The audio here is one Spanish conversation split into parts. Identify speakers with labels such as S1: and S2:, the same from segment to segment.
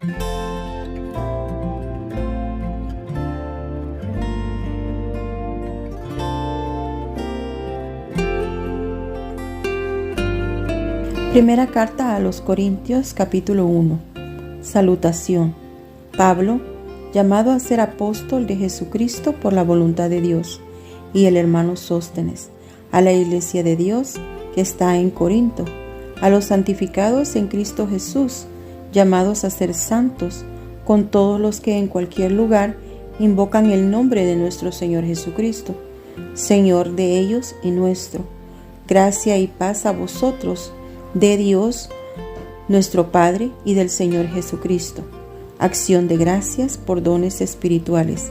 S1: Primera carta a los Corintios, capítulo 1. Salutación. Pablo, llamado a ser apóstol de Jesucristo por la voluntad de Dios, y el hermano Sóstenes, a la iglesia de Dios que está en Corinto, a los santificados en Cristo Jesús, llamados a ser santos, con todos los que en cualquier lugar invocan el nombre de nuestro Señor Jesucristo, Señor de ellos y nuestro. Gracia y paz a vosotros, de Dios, nuestro Padre, y del Señor Jesucristo. Acción de gracias por dones espirituales.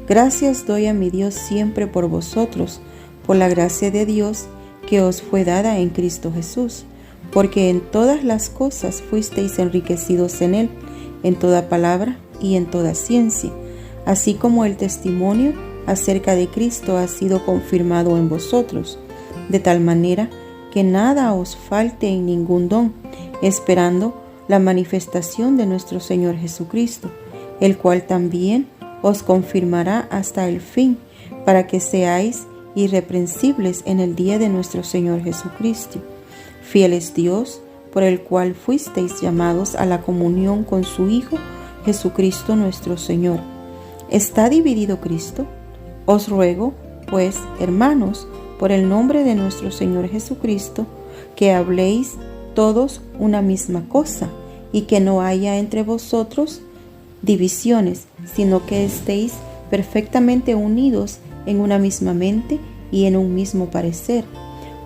S1: Gracias doy a mi Dios siempre por vosotros, por la gracia de Dios que os fue dada en Cristo Jesús, porque en todas las cosas fuisteis enriquecidos en Él, en toda palabra y en toda ciencia, así como el testimonio acerca de Cristo ha sido confirmado en vosotros, de tal manera que nada os falte en ningún don, esperando la manifestación de nuestro Señor Jesucristo, el cual también os confirmará hasta el fin, para que seáis irreprensibles en el día de nuestro Señor Jesucristo. Fiel es Dios, por el cual fuisteis llamados a la comunión con su Hijo, Jesucristo nuestro Señor. ¿Está dividido Cristo? Os ruego, pues, hermanos, por el nombre de nuestro Señor Jesucristo, que habléis todos una misma cosa, y que no haya entre vosotros divisiones, sino que estéis perfectamente unidos en una misma mente y en un mismo parecer.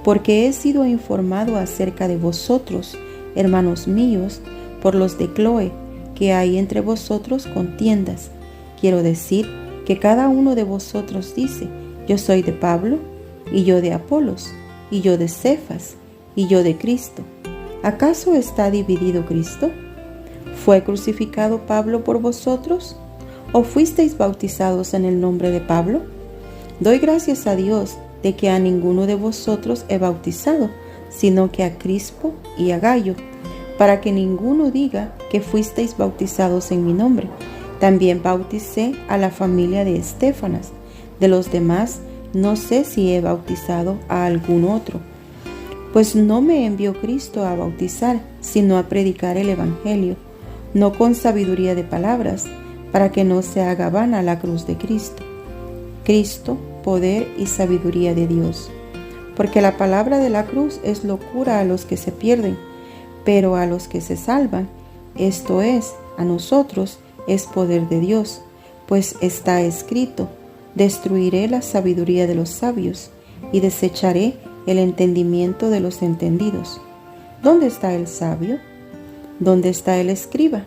S1: Porque he sido informado acerca de vosotros, hermanos míos, por los de Cloé, que hay entre vosotros contiendas. Quiero decir que cada uno de vosotros dice: yo soy de Pablo, y yo de Apolos, y yo de Cefas, y yo de Cristo. ¿Acaso está dividido Cristo? ¿Fue crucificado Pablo por vosotros? ¿O fuisteis bautizados en el nombre de Pablo? Doy gracias a Dios de que a ninguno de vosotros he bautizado, sino que a Crispo y a Gayo, para que ninguno diga que fuisteis bautizados en mi nombre. También bauticé a la familia de Estéfanas. De los demás, no sé si he bautizado a algún otro, pues no me envió Cristo a bautizar, sino a predicar el Evangelio, no con sabiduría de palabras, para que no se haga vana la cruz de Cristo. Cristo, poder y sabiduría de Dios. Porque la palabra de la cruz es locura a los que se pierden, pero a los que se salvan, esto es, a nosotros, es poder de Dios, pues está escrito: destruiré la sabiduría de los sabios y desecharé el entendimiento de los entendidos. ¿Dónde está el sabio? ¿Dónde está el escriba?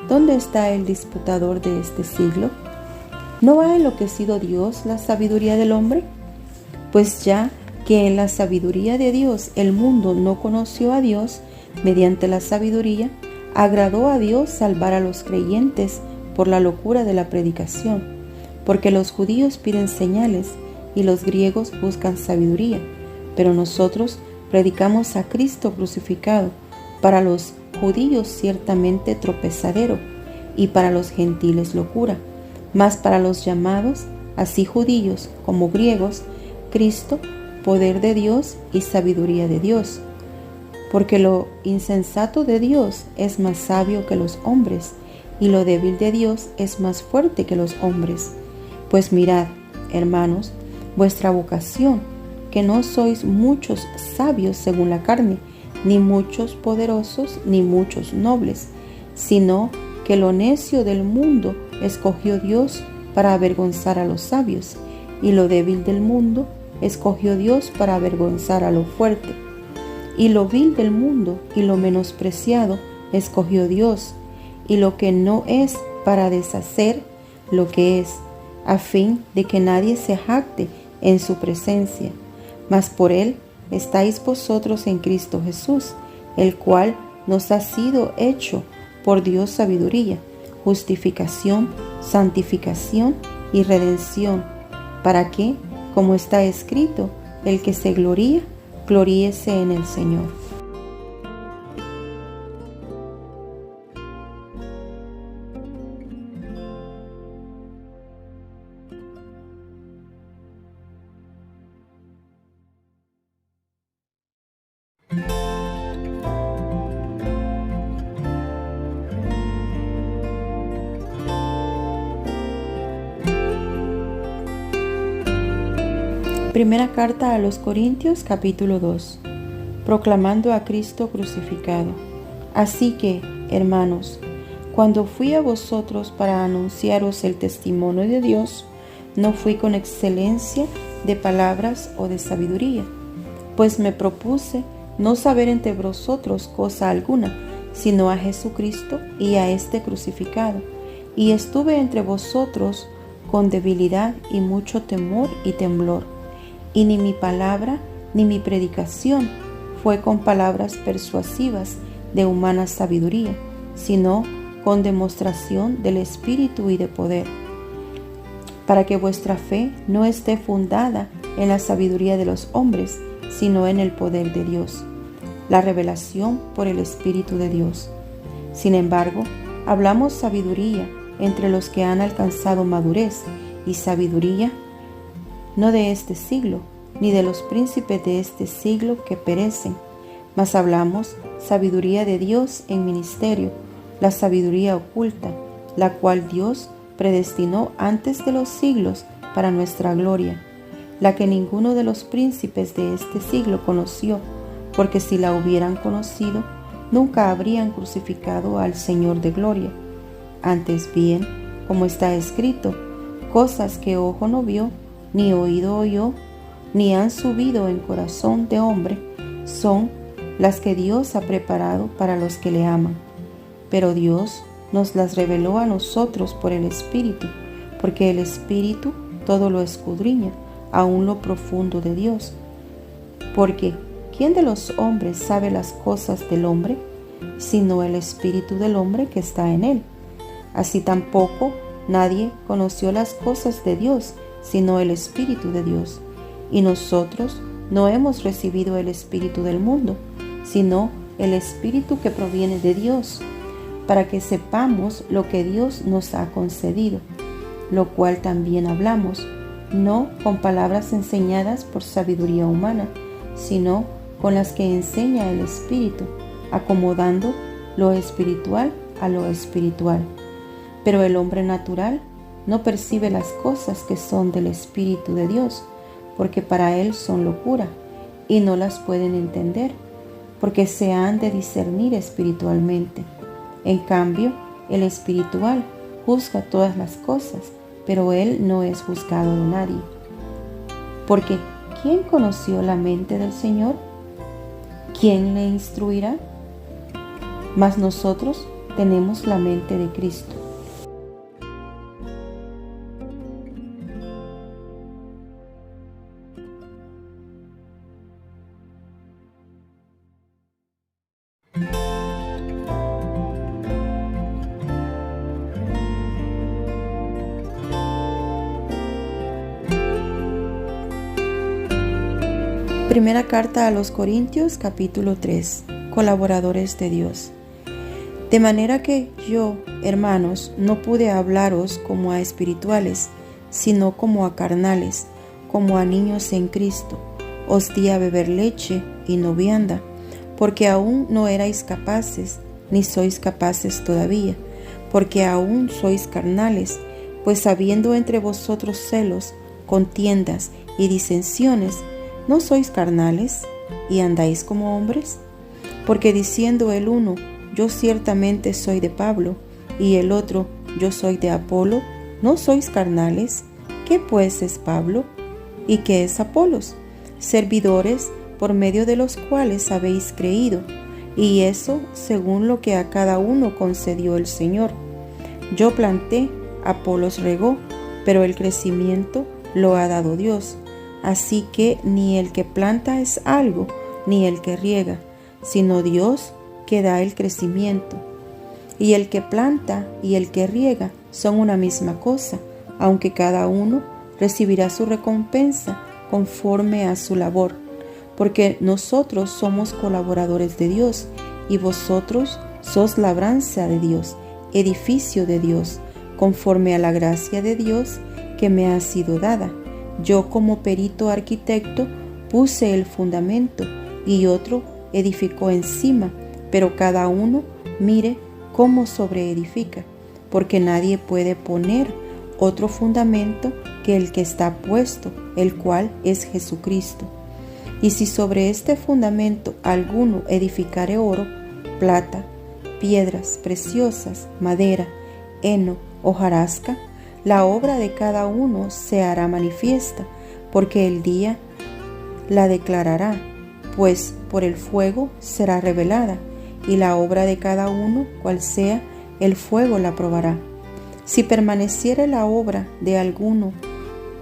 S1: ¿Dónde está el disputador de este siglo? ¿No ha enloquecido Dios la sabiduría del hombre? Pues ya que en la sabiduría de Dios el mundo no conoció a Dios, mediante la sabiduría agradó a Dios salvar a los creyentes por la locura de la predicación. Porque los judíos piden señales y los griegos buscan sabiduría, pero nosotros predicamos a Cristo crucificado, para los judíos ciertamente tropezadero, y para los gentiles locura, mas para los llamados, así judíos como griegos, Cristo, poder de Dios y sabiduría de Dios. Porque lo insensato de Dios es más sabio que los hombres, y lo débil de Dios es más fuerte que los hombres. Pues mirad, hermanos, vuestra vocación, que no sois muchos sabios según la carne, ni muchos poderosos, ni muchos nobles, sino que lo necio del mundo escogió Dios para avergonzar a los sabios, y lo débil del mundo escogió Dios para avergonzar a lo fuerte. Y lo vil del mundo y lo menospreciado escogió Dios, y lo que no es, para deshacer lo que es, a fin de que nadie se jacte en su presencia. Mas por él estáis vosotros en Cristo Jesús, el cual nos ha sido hecho por Dios sabiduría, justificación, santificación y redención, para que, como está escrito, el que se gloría, gloríese en el Señor. Primera carta a los Corintios, capítulo 2. Proclamando a Cristo crucificado. Así que, hermanos, cuando fui a vosotros para anunciaros el testimonio de Dios, no fui con excelencia de palabras o de sabiduría, pues me propuse no saber entre vosotros cosa alguna, sino a Jesucristo y a este crucificado. Y estuve entre vosotros con debilidad y mucho temor y temblor. Y ni mi palabra ni mi predicación fue con palabras persuasivas de humana sabiduría, sino con demostración del Espíritu y de poder, para que vuestra fe no esté fundada en la sabiduría de los hombres, sino en el poder de Dios, la revelación por el Espíritu de Dios. Sin embargo, hablamos sabiduría entre los que han alcanzado madurez, y sabiduría no de este siglo, ni de los príncipes de este siglo que perecen, mas hablamos sabiduría de Dios en ministerio, la sabiduría oculta, la cual Dios predestinó antes de los siglos para nuestra gloria, la que ninguno de los príncipes de este siglo conoció, porque si la hubieran conocido, nunca habrían crucificado al Señor de gloria. Antes bien, como está escrito, cosas que ojo no vio, ni oído oyó, ni han subido en corazón de hombre, son las que Dios ha preparado para los que le aman. Pero Dios nos las reveló a nosotros por el Espíritu, porque el Espíritu todo lo escudriña, aun lo profundo de Dios. Porque ¿quién de los hombres sabe las cosas del hombre, sino el Espíritu del hombre que está en él? Así tampoco nadie conoció las cosas de Dios, sino el Espíritu de Dios. Y nosotros no hemos recibido el Espíritu del mundo, sino el Espíritu que proviene de Dios, para que sepamos lo que Dios nos ha concedido, lo cual también hablamos, no con palabras enseñadas por sabiduría humana, sino con las que enseña el Espíritu, acomodando lo espiritual a lo espiritual. Pero el hombre natural no percibe las cosas que son del Espíritu de Dios, porque para él son locura, y no las pueden entender, porque se han de discernir espiritualmente. En cambio, el espiritual juzga todas las cosas, pero él no es juzgado de nadie. Porque ¿quién conoció la mente del Señor? ¿Quién le instruirá? Mas nosotros tenemos la mente de Cristo. Primera carta a los Corintios, capítulo 3. Colaboradores de Dios. De manera que yo, hermanos, no pude hablaros como a espirituales, sino como a carnales, como a niños en Cristo. Os di a beber leche y no vianda, porque aún no erais capaces, ni sois capaces todavía, porque aún sois carnales, pues habiendo entre vosotros celos, contiendas y disensiones, ¿no sois carnales y andáis como hombres? Porque diciendo el uno, yo ciertamente soy de Pablo, y el otro, yo soy de Apolo, ¿no sois carnales? ¿Qué pues es Pablo? ¿Y qué es Apolos? Servidores por medio de los cuales habéis creído, y eso según lo que a cada uno concedió el Señor. Yo planté, Apolos regó, pero el crecimiento lo ha dado Dios. Así que ni el que planta es algo, ni el que riega, sino Dios que da el crecimiento. Y el que planta y el que riega son una misma cosa, aunque cada uno recibirá su recompensa conforme a su labor, porque nosotros somos colaboradores de Dios, y vosotros sos labranza de Dios, edificio de Dios, conforme a la gracia de Dios que me ha sido dada. Yo como perito arquitecto puse el fundamento y otro edificó encima, pero cada uno mire cómo sobreedifica, porque nadie puede poner otro fundamento que el que está puesto, el cual es Jesucristo. Y si sobre este fundamento alguno edificare oro, plata, piedras preciosas, madera, heno, hojarasca, la obra de cada uno se hará manifiesta, porque el día la declarará, pues por el fuego será revelada, y la obra de cada uno, cual sea, el fuego la probará. Si permaneciere la obra de alguno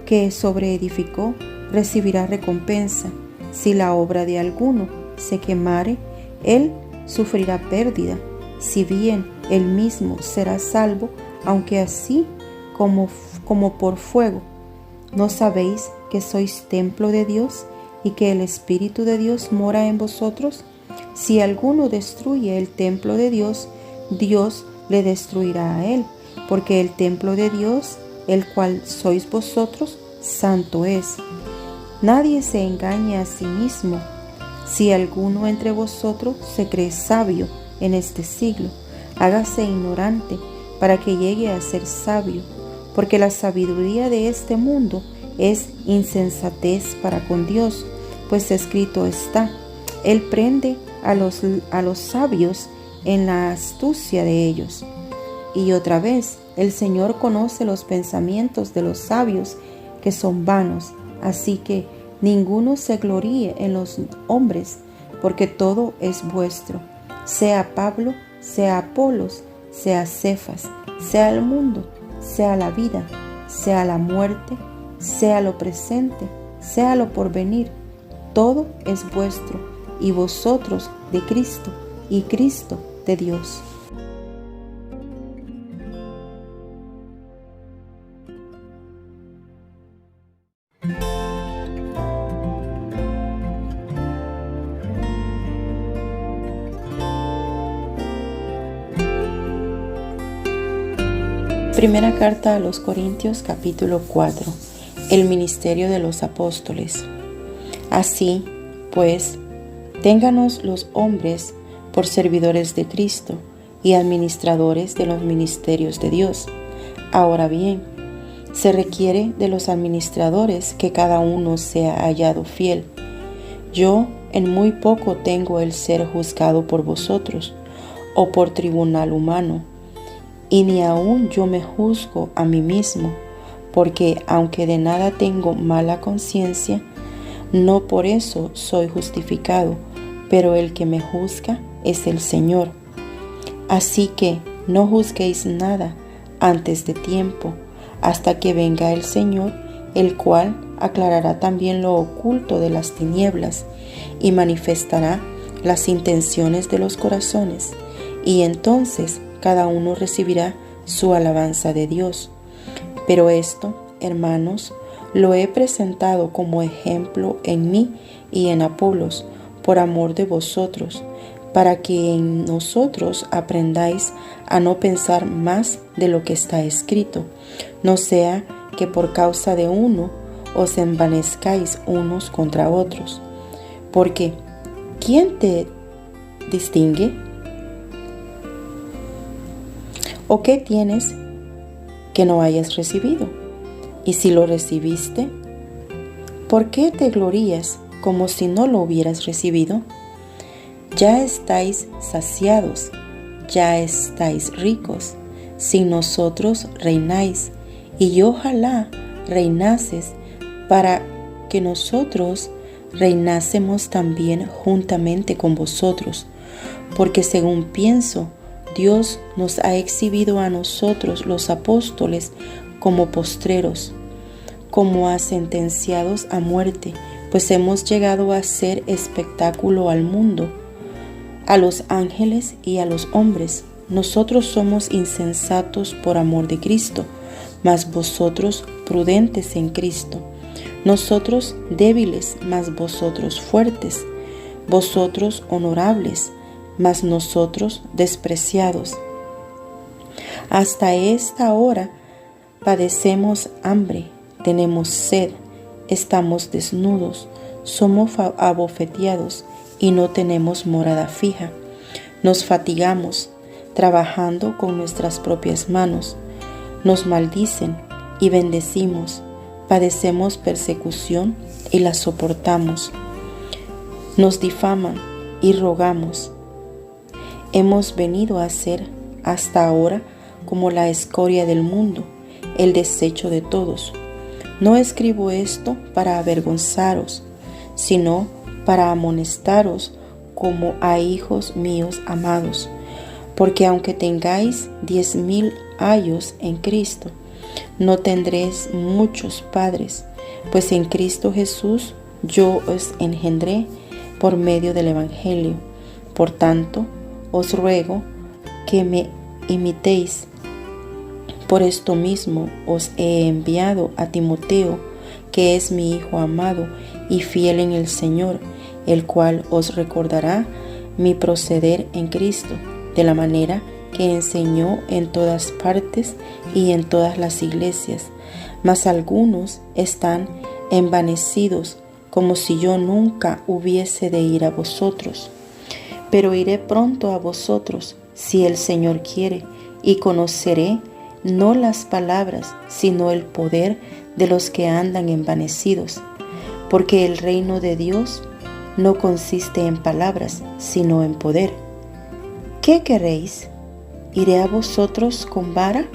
S1: que sobreedificó, recibirá recompensa. Si la obra de alguno se quemare, él sufrirá pérdida, si bien él mismo será salvo, aunque así como por fuego. ¿No sabéis que sois templo de Dios y que el Espíritu de Dios mora en vosotros? Si alguno destruye el templo de Dios, Dios le destruirá a él, porque el templo de Dios, el cual sois vosotros, santo es. Nadie se engañe a sí mismo. Si alguno entre vosotros se cree sabio en este siglo, hágase ignorante para que llegue a ser sabio, porque la sabiduría de este mundo es insensatez para con Dios, pues escrito está: Él prende a los sabios en la astucia de ellos. Y otra vez, el Señor conoce los pensamientos de los sabios, que son vanos. Así que ninguno se gloríe en los hombres, porque todo es vuestro, sea Pablo, sea Apolos, sea Cefas, sea el mundo, sea la vida, sea la muerte, sea lo presente, sea lo porvenir. Todo es vuestro, y vosotros de Cristo, y Cristo de Dios. Primera carta a los Corintios, capítulo 4. El ministerio de los apóstoles. Así, pues, ténganos los hombres por servidores de Cristo y administradores de los ministerios de Dios. Ahora bien, se requiere de los administradores que cada uno sea hallado fiel. Yo en muy poco tengo el ser juzgado por vosotros, o por tribunal humano, y ni aun yo me juzgo a mí mismo, porque aunque de nada tengo mala conciencia, no por eso soy justificado, pero el que me juzga es el Señor. Así que no juzguéis nada antes de tiempo, hasta que venga el Señor, el cual aclarará también lo oculto de las tinieblas y manifestará las intenciones de los corazones, y entonces cada uno recibirá su alabanza de Dios. Pero esto, hermanos, lo he presentado como ejemplo en mí y en Apolos, por amor de vosotros, para que en nosotros aprendáis a no pensar más de lo que está escrito, no sea que por causa de uno os envanezcáis unos contra otros. Porque, ¿quién te distingue? ¿O qué tienes que no hayas recibido? Y si lo recibiste, ¿por qué te glorías como si no lo hubieras recibido? Ya estáis saciados, ya estáis ricos, sin nosotros reináis, y ojalá reinases para que nosotros reinásemos también juntamente con vosotros, porque según pienso, Dios nos ha exhibido a nosotros los apóstoles como postreros, como a sentenciados a muerte, pues hemos llegado a ser espectáculo al mundo, a los ángeles y a los hombres. Nosotros somos insensatos por amor de Cristo, mas vosotros prudentes en Cristo. Nosotros débiles, mas vosotros fuertes. Vosotros honorables, mas nosotros despreciados. Hasta esta hora padecemos hambre, tenemos sed, estamos desnudos, somos abofeteados y no tenemos morada fija. Nos fatigamos, trabajando con nuestras propias manos. Nos maldicen y bendecimos, Padecemos persecución y la soportamos. Nos difaman y rogamos. Hemos venido a ser hasta ahora como la escoria del mundo, el desecho de todos. No escribo esto para avergonzaros, sino para amonestaros como a hijos míos amados. Porque aunque tengáis 10,000 años en Cristo, no tendréis muchos padres, pues en Cristo Jesús yo os engendré por medio del Evangelio. Por tanto, os ruego que me imitéis. Por esto mismo os he enviado a Timoteo, que es mi hijo amado y fiel en el Señor, el cual os recordará mi proceder en Cristo, de la manera que enseñó en todas partes y en todas las iglesias. Mas algunos están envanecidos, como si yo nunca hubiese de ir a vosotros. Pero iré pronto a vosotros, si el Señor quiere, y conoceré no las palabras, sino el poder de los que andan envanecidos. Porque el reino de Dios no consiste en palabras, sino en poder. ¿Qué queréis? ¿Iré a vosotros con vara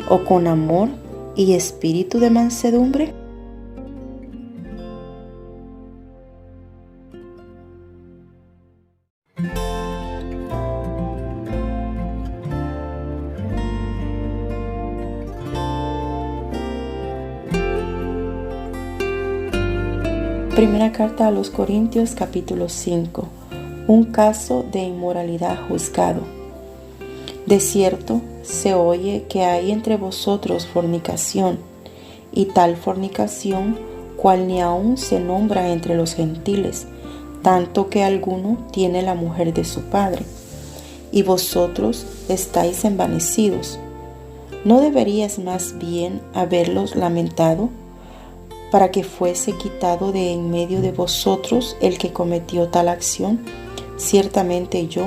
S1: o con amor y espíritu de mansedumbre? Primera carta a los Corintios, capítulo 5. Un caso de inmoralidad juzgado. De cierto, se oye que hay entre vosotros fornicación, y tal fornicación cual ni aun se nombra entre los gentiles, tanto que alguno tiene la mujer de su padre, y vosotros estáis envanecidos. ¿No deberías más bien haberlos lamentado, para que fuese quitado de en medio de vosotros el que cometió tal acción? Ciertamente yo,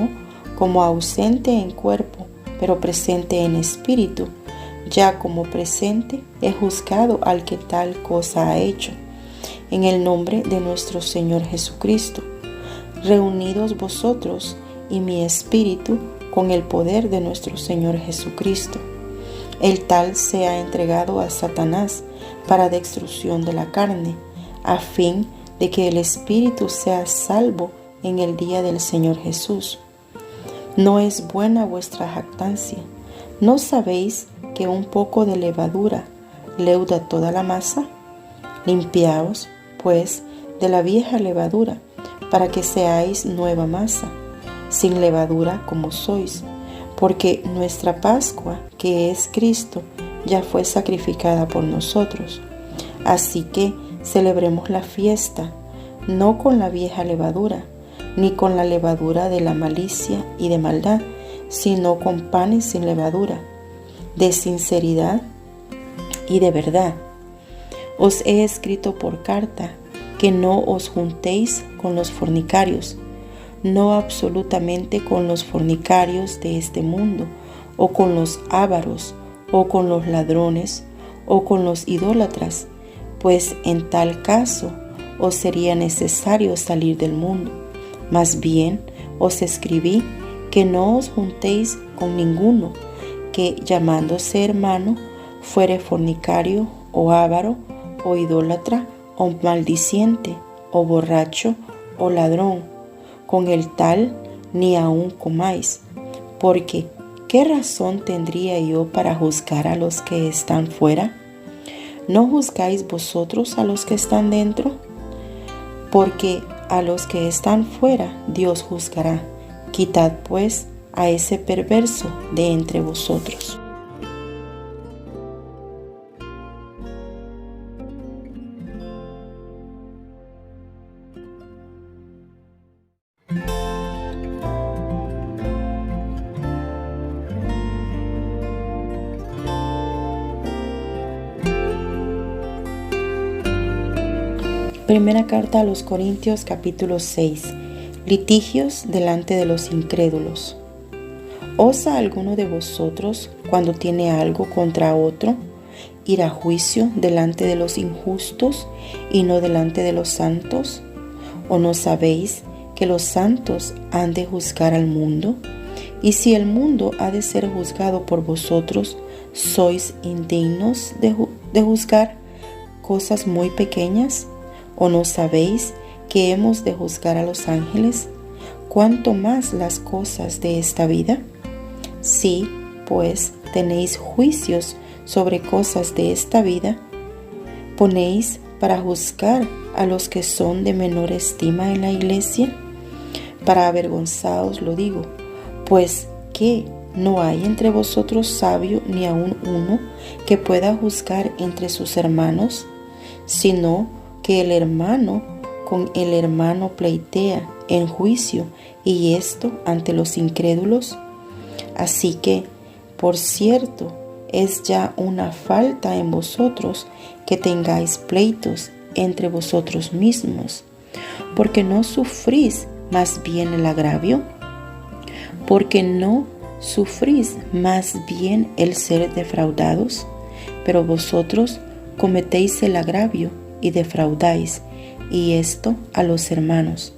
S1: como ausente en cuerpo, pero presente en espíritu, ya como presente he juzgado al que tal cosa ha hecho, en el nombre de nuestro Señor Jesucristo. Reunidos vosotros y mi espíritu con el poder de nuestro Señor Jesucristo. El tal se ha entregado a Satanás para destrucción de la carne, a fin de que el espíritu sea salvo en el día del Señor Jesús. ¿No es buena vuestra jactancia? ¿No sabéis que un poco de levadura leuda toda la masa? Limpiaos, pues, de la vieja levadura, para que seáis nueva masa, sin levadura como sois, porque nuestra Pascua, que es Cristo, ya fue sacrificada por nosotros. Así que celebremos la fiesta, no con la vieja levadura, ni con la levadura de la malicia y de maldad, sino con panes sin levadura, de sinceridad y de verdad. Os he escrito por carta que no os juntéis con los fornicarios, no absolutamente con los fornicarios de este mundo, o con los ávaros, o con los ladrones, o con los idólatras, pues en tal caso os sería necesario salir del mundo. Más bien os escribí que no os juntéis con ninguno que, llamándose hermano, fuere fornicario, o avaro, o idólatra, o maldiciente, o borracho, o ladrón. Con el tal ni aun comáis, porque ¿qué razón tendría yo para juzgar a los que están fuera? ¿No juzgáis vosotros a los que están dentro? Porque a los que están fuera Dios juzgará. Quitad pues a ese perverso de entre vosotros. Primera carta a los Corintios, capítulo 6. Litigios delante de los incrédulos. ¿Osa alguno de vosotros, cuando tiene algo contra otro, ir a juicio delante de los injustos y no delante de los santos? ¿O no sabéis que los santos han de juzgar al mundo? Y si el mundo ha de ser juzgado por vosotros, ¿sois indignos de juzgar cosas muy pequeñas? ¿O no sabéis que hemos de juzgar a los ángeles? ¿Cuánto más las cosas de esta vida? Si, pues, tenéis juicios sobre cosas de esta vida, ¿ponéis para juzgar a los que son de menor estima en la iglesia? Para avergonzaos lo digo, pues que no hay entre vosotros sabio ni aun uno que pueda juzgar entre sus hermanos, sino que el hermano con el hermano pleitea en juicio, y esto ante los incrédulos. Así que, por cierto, es ya una falta en vosotros que tengáis pleitos entre vosotros mismos, porque no sufrís más bien el agravio, porque no sufrís más bien el ser defraudados, pero vosotros cometéis el agravio y defraudáis, y esto a los hermanos.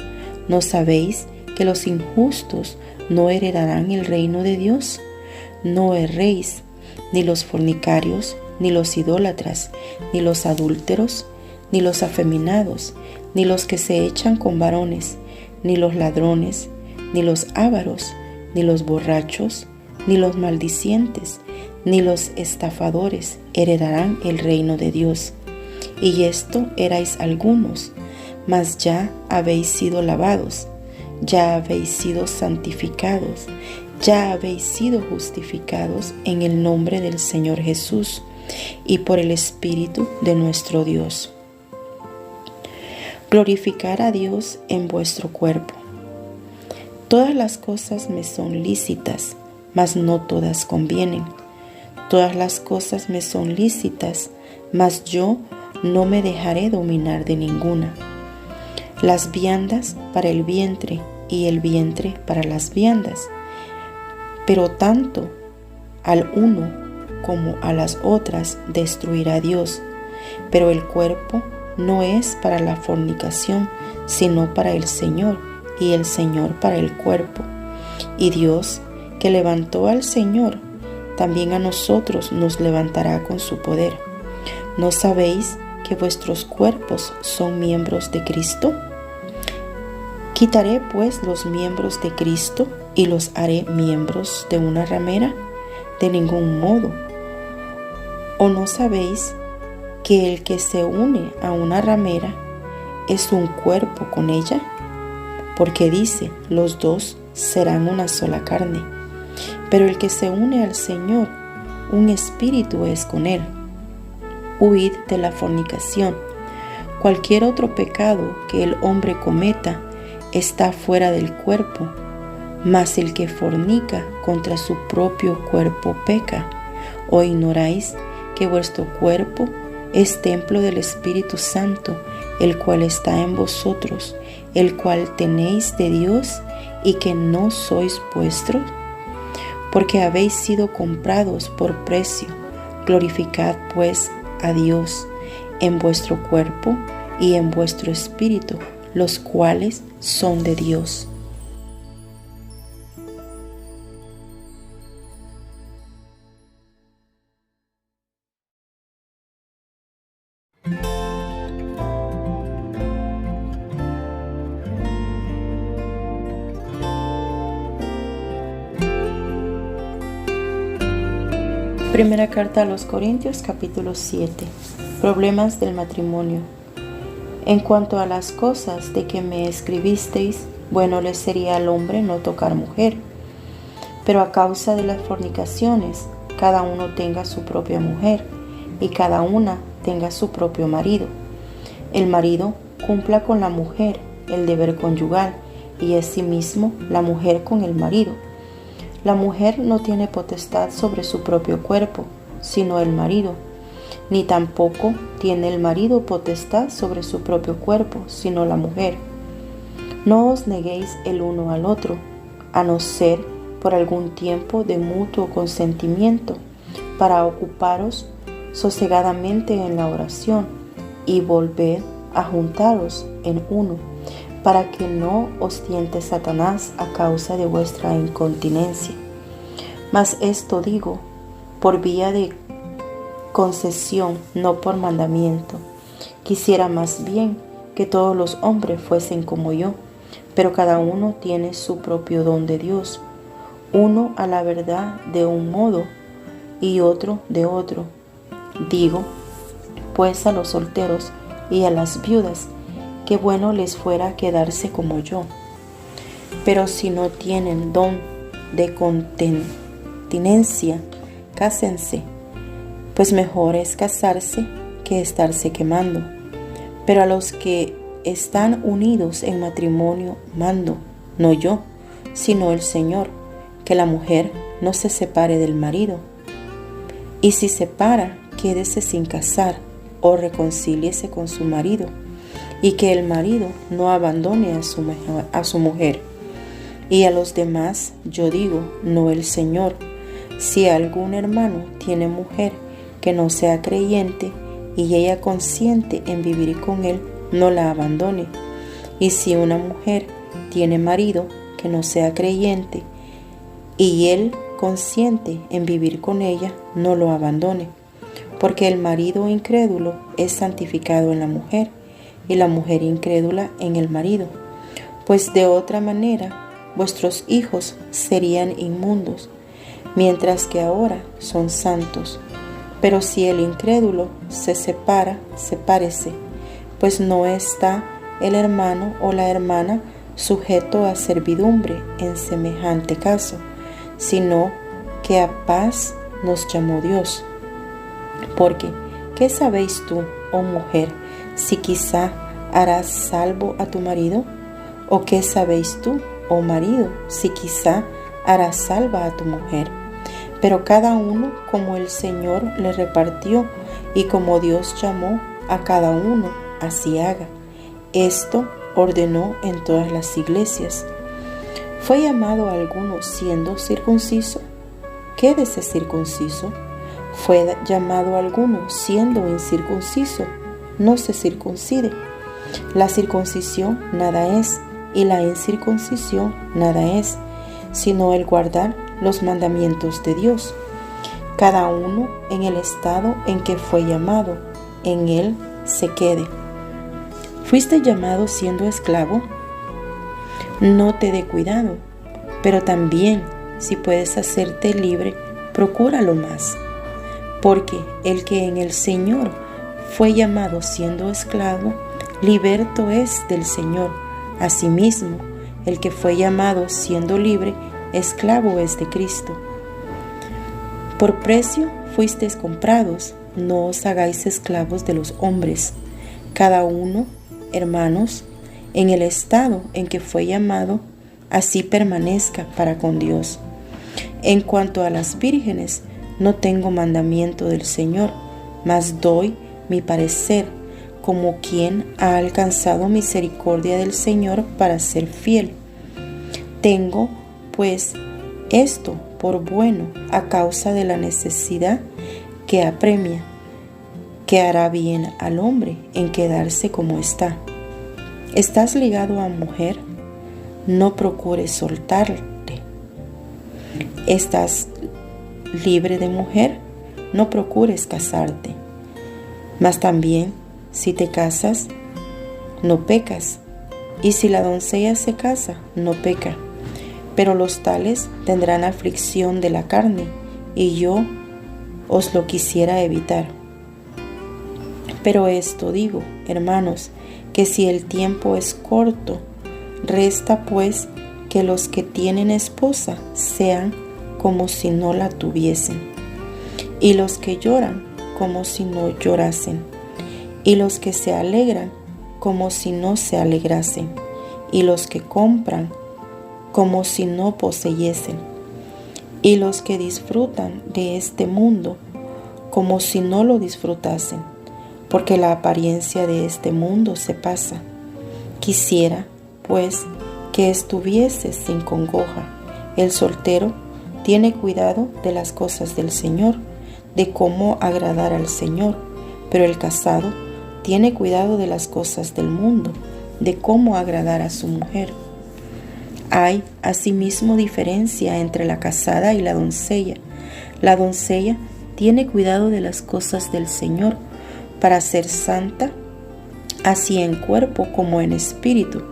S1: ¿No sabéis que los injustos no heredarán el reino de Dios? No erréis, ni los fornicarios, ni los idólatras, ni los adúlteros, ni los afeminados, ni los que se echan con varones, ni los ladrones, ni los ávaros, ni los borrachos, ni los maldicientes, ni los estafadores heredarán el reino de Dios. Y esto erais algunos, mas ya habéis sido lavados, ya habéis sido santificados, ya habéis sido justificados en el nombre del Señor Jesús y por el Espíritu de nuestro Dios. Glorificar a Dios en vuestro cuerpo. Todas las cosas me son lícitas, mas no todas convienen. Todas las cosas me son lícitas, mas yo no me dejaré dominar de ninguna. Las viandas para el vientre y el vientre para las viandas, pero tanto al uno como a las otras destruirá Dios. Pero el cuerpo no es para la fornicación, sino para el Señor, y el Señor para el cuerpo. Y Dios, que levantó al Señor, también a nosotros nos levantará con su poder. ¿No sabéis que vuestros cuerpos son miembros de Cristo? ¿Quitaré pues los miembros de Cristo y los haré miembros de una ramera? De ningún modo. ¿O no sabéis que el que se une a una ramera es un cuerpo con ella? Porque dice, los dos serán una sola carne. Pero el que se une al Señor, un espíritu es con él. Huid de la fornicación. Cualquier otro pecado que el hombre cometa está fuera del cuerpo, mas el que fornica contra su propio cuerpo peca. ¿O ignoráis que vuestro cuerpo es templo del Espíritu Santo, el cual está en vosotros, el cual tenéis de Dios, y que no sois vuestros? Porque habéis sido comprados por precio. Glorificad pues a Dios en vuestro cuerpo y en vuestro espíritu, los cuales son de Dios. Primera carta a los Corintios, capítulo 7. Problemas del matrimonio. En cuanto a las cosas de que me escribisteis, bueno le sería al hombre no tocar mujer, pero a causa de las fornicaciones, cada uno tenga su propia mujer, y cada una tenga su propio marido. El marido cumpla con la mujer el deber conyugal, y asimismo la mujer con el marido. La mujer no tiene potestad sobre su propio cuerpo, sino el marido, ni tampoco tiene el marido potestad sobre su propio cuerpo, sino la mujer. No os neguéis el uno al otro, a no ser por algún tiempo de mutuo consentimiento, para ocuparos sosegadamente en la oración y volved a juntaros en uno, para que no os tiente Satanás a causa de vuestra incontinencia. Mas esto digo por vía de concesión, no por mandamiento. Quisiera más bien que todos los hombres fuesen como yo, pero cada uno tiene su propio don de Dios, uno a la verdad de un modo y otro de otro. Digo, pues a los solteros y a las viudas, que bueno les fuera quedarse como yo. Pero si no tienen don de continencia, cásense, pues mejor es casarse que estarse quemando. Pero a los que están unidos en matrimonio mando, no yo, sino el Señor, que la mujer no se separe del marido. Y si se separa, quédese sin casar o reconcíliese con su marido, y que el marido no abandone a su mujer. Y a los demás yo digo, no el Señor, si algún hermano tiene mujer que no sea creyente y ella consiente en vivir con él, no la abandone. Y si una mujer tiene marido que no sea creyente y él consiente en vivir con ella, no lo abandone. Porque el marido incrédulo es santificado en la mujer y la mujer incrédula en el marido. Pues de otra manera vuestros hijos serían inmundos, mientras que ahora son santos. Pero si el incrédulo se separa, sepárese, pues no está el hermano o la hermana sujeto a servidumbre en semejante caso, sino que a paz nos llamó Dios. Porque, ¿qué sabéis tú, oh mujer, si quizá harás salvo a tu marido? ¿O qué sabéis tú, oh marido, si quizá harás salva a tu mujer? Pero cada uno como el Señor le repartió y como Dios llamó a cada uno, así haga. Esto ordenó en todas las iglesias. ¿Fue llamado a alguno siendo circunciso? Quédese circunciso. ¿Fue llamado a alguno siendo incircunciso? No se circuncide. La circuncisión nada es, y la incircuncisión nada es, sino el guardar los mandamientos de Dios. Cada uno en el estado en que fue llamado, en él se quede. ¿Fuiste llamado siendo esclavo? No te dé cuidado, pero también, si puedes hacerte libre, procúralo más. Porque el que en el Señor fue llamado siendo esclavo, liberto es del Señor. Asimismo, el que fue llamado siendo libre, esclavo es de Cristo. Por precio fuisteis comprados, no os hagáis esclavos de los hombres. Cada uno, hermanos, en el estado en que fue llamado, así permanezca para con Dios. En cuanto a las vírgenes, no tengo mandamiento del Señor, mas doy mi parecer, como quien ha alcanzado misericordia del Señor para ser fiel. Tengo, pues, esto por bueno a causa de la necesidad que apremia, que hará bien al hombre en quedarse como está. ¿Estás ligado a mujer? No procures soltarte. ¿Estás libre de mujer? No procures casarte. Mas también, si te casas, no pecas. Y si la doncella se casa, no peca. Pero los tales tendrán aflicción de la carne, y yo os lo quisiera evitar. Pero esto digo, hermanos, que si el tiempo es corto, resta pues que los que tienen esposa sean como si no la tuviesen, y los que lloran como si no llorasen, y los que se alegran como si no se alegrasen, y los que compran como si no poseyesen, y los que disfrutan de este mundo como si no lo disfrutasen, porque la apariencia de este mundo se pasa. Quisiera, pues, que estuviese sin congoja. El soltero tiene cuidado de las cosas del Señor, de cómo agradar al Señor, pero el casado tiene cuidado de las cosas del mundo, de cómo agradar a su mujer. Hay asimismo diferencia entre la casada y la doncella. La doncella tiene cuidado de las cosas del Señor para ser santa, así en cuerpo como en espíritu,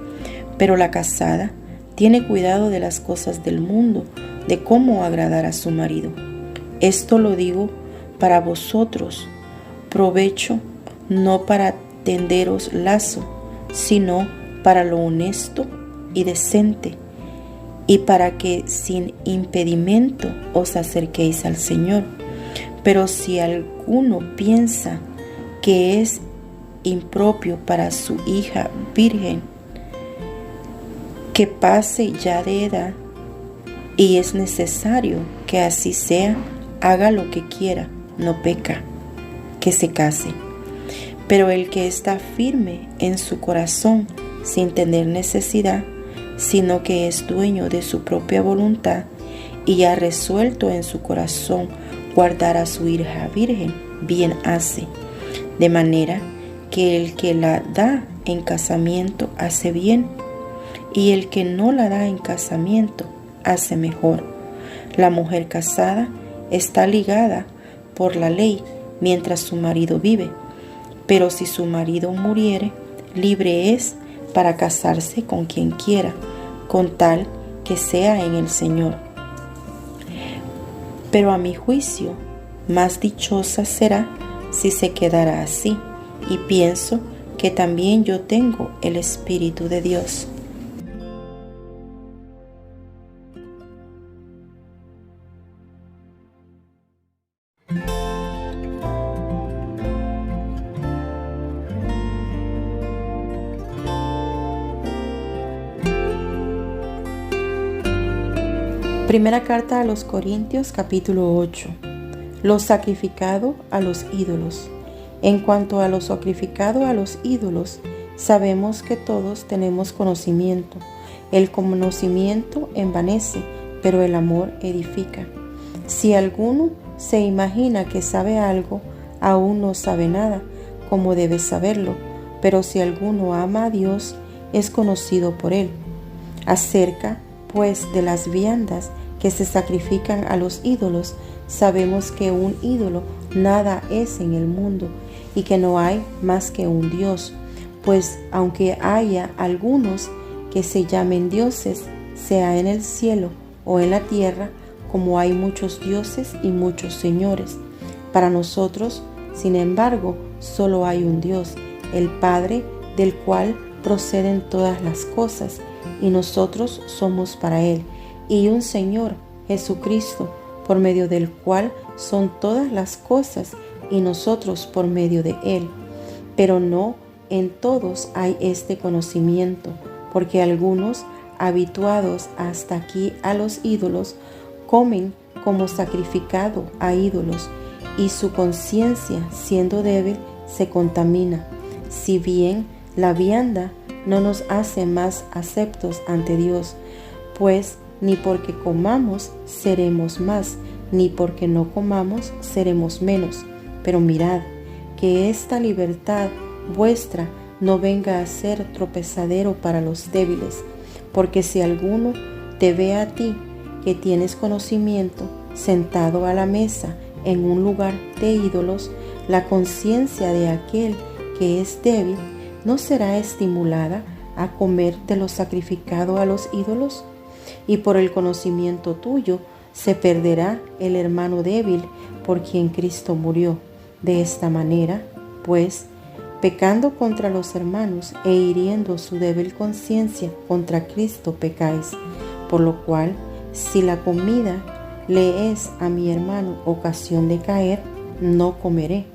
S1: pero la casada tiene cuidado de las cosas del mundo, de cómo agradar a su marido. Esto lo digo para vosotros, provecho, no para tenderos lazo, sino para lo honesto y decente, y para que sin impedimento os acerquéis al Señor. Pero si alguno piensa que es impropio para su hija virgen, que pase ya de edad, y es necesario que así sea, haga lo que quiera, no peca, que se case. Pero el que está firme en su corazón, sin tener necesidad, sino que es dueño de su propia voluntad y ha resuelto en su corazón guardar a su hija virgen, bien hace. De manera que el que la da en casamiento hace bien, y el que no la da en casamiento hace mejor. La mujer casada está ligada por la ley mientras su marido vive, pero si su marido muriere, libre es para casarse con quien quiera, con tal que sea en el Señor. Pero a mi juicio, más dichosa será si se quedará así, y pienso que también yo tengo el Espíritu de Dios. Primera carta a los Corintios, capítulo 8. Lo sacrificado a los ídolos. En cuanto a lo sacrificado a los ídolos, sabemos que todos tenemos conocimiento. El conocimiento envanece, pero el amor edifica. Si alguno se imagina que sabe algo, aún no sabe nada, como debe saberlo. Pero si alguno ama a Dios, es conocido por él. Acerca, pues, de las viandas que se sacrifican a los ídolos, sabemos que un ídolo nada es en el mundo y que no hay más que un Dios, pues aunque haya algunos que se llamen dioses, sea en el cielo o en la tierra, como hay muchos dioses y muchos señores. Para nosotros, sin embargo, solo hay un Dios, el Padre, del cual proceden todas las cosas, y nosotros somos para Él, y un Señor, Jesucristo, por medio del cual son todas las cosas, y nosotros por medio de Él. Pero no en todos hay este conocimiento, porque algunos, habituados hasta aquí a los ídolos, comen como sacrificado a ídolos, y su conciencia, siendo débil, se contamina. Si bien la vianda no nos hace más aceptos ante Dios, pues ni porque comamos seremos más, ni porque no comamos seremos menos. Pero mirad, que esta libertad vuestra no venga a ser tropezadero para los débiles, porque si alguno te ve a ti, que tienes conocimiento, sentado a la mesa en un lugar de ídolos, la conciencia de aquel que es débil ¿no será estimulada a comer de lo sacrificado a los ídolos? Y por el conocimiento tuyo se perderá el hermano débil por quien Cristo murió. De esta manera, pues, pecando contra los hermanos e hiriendo su débil conciencia, contra Cristo pecáis. Por lo cual, si la comida le es a mi hermano ocasión de caer, no comeré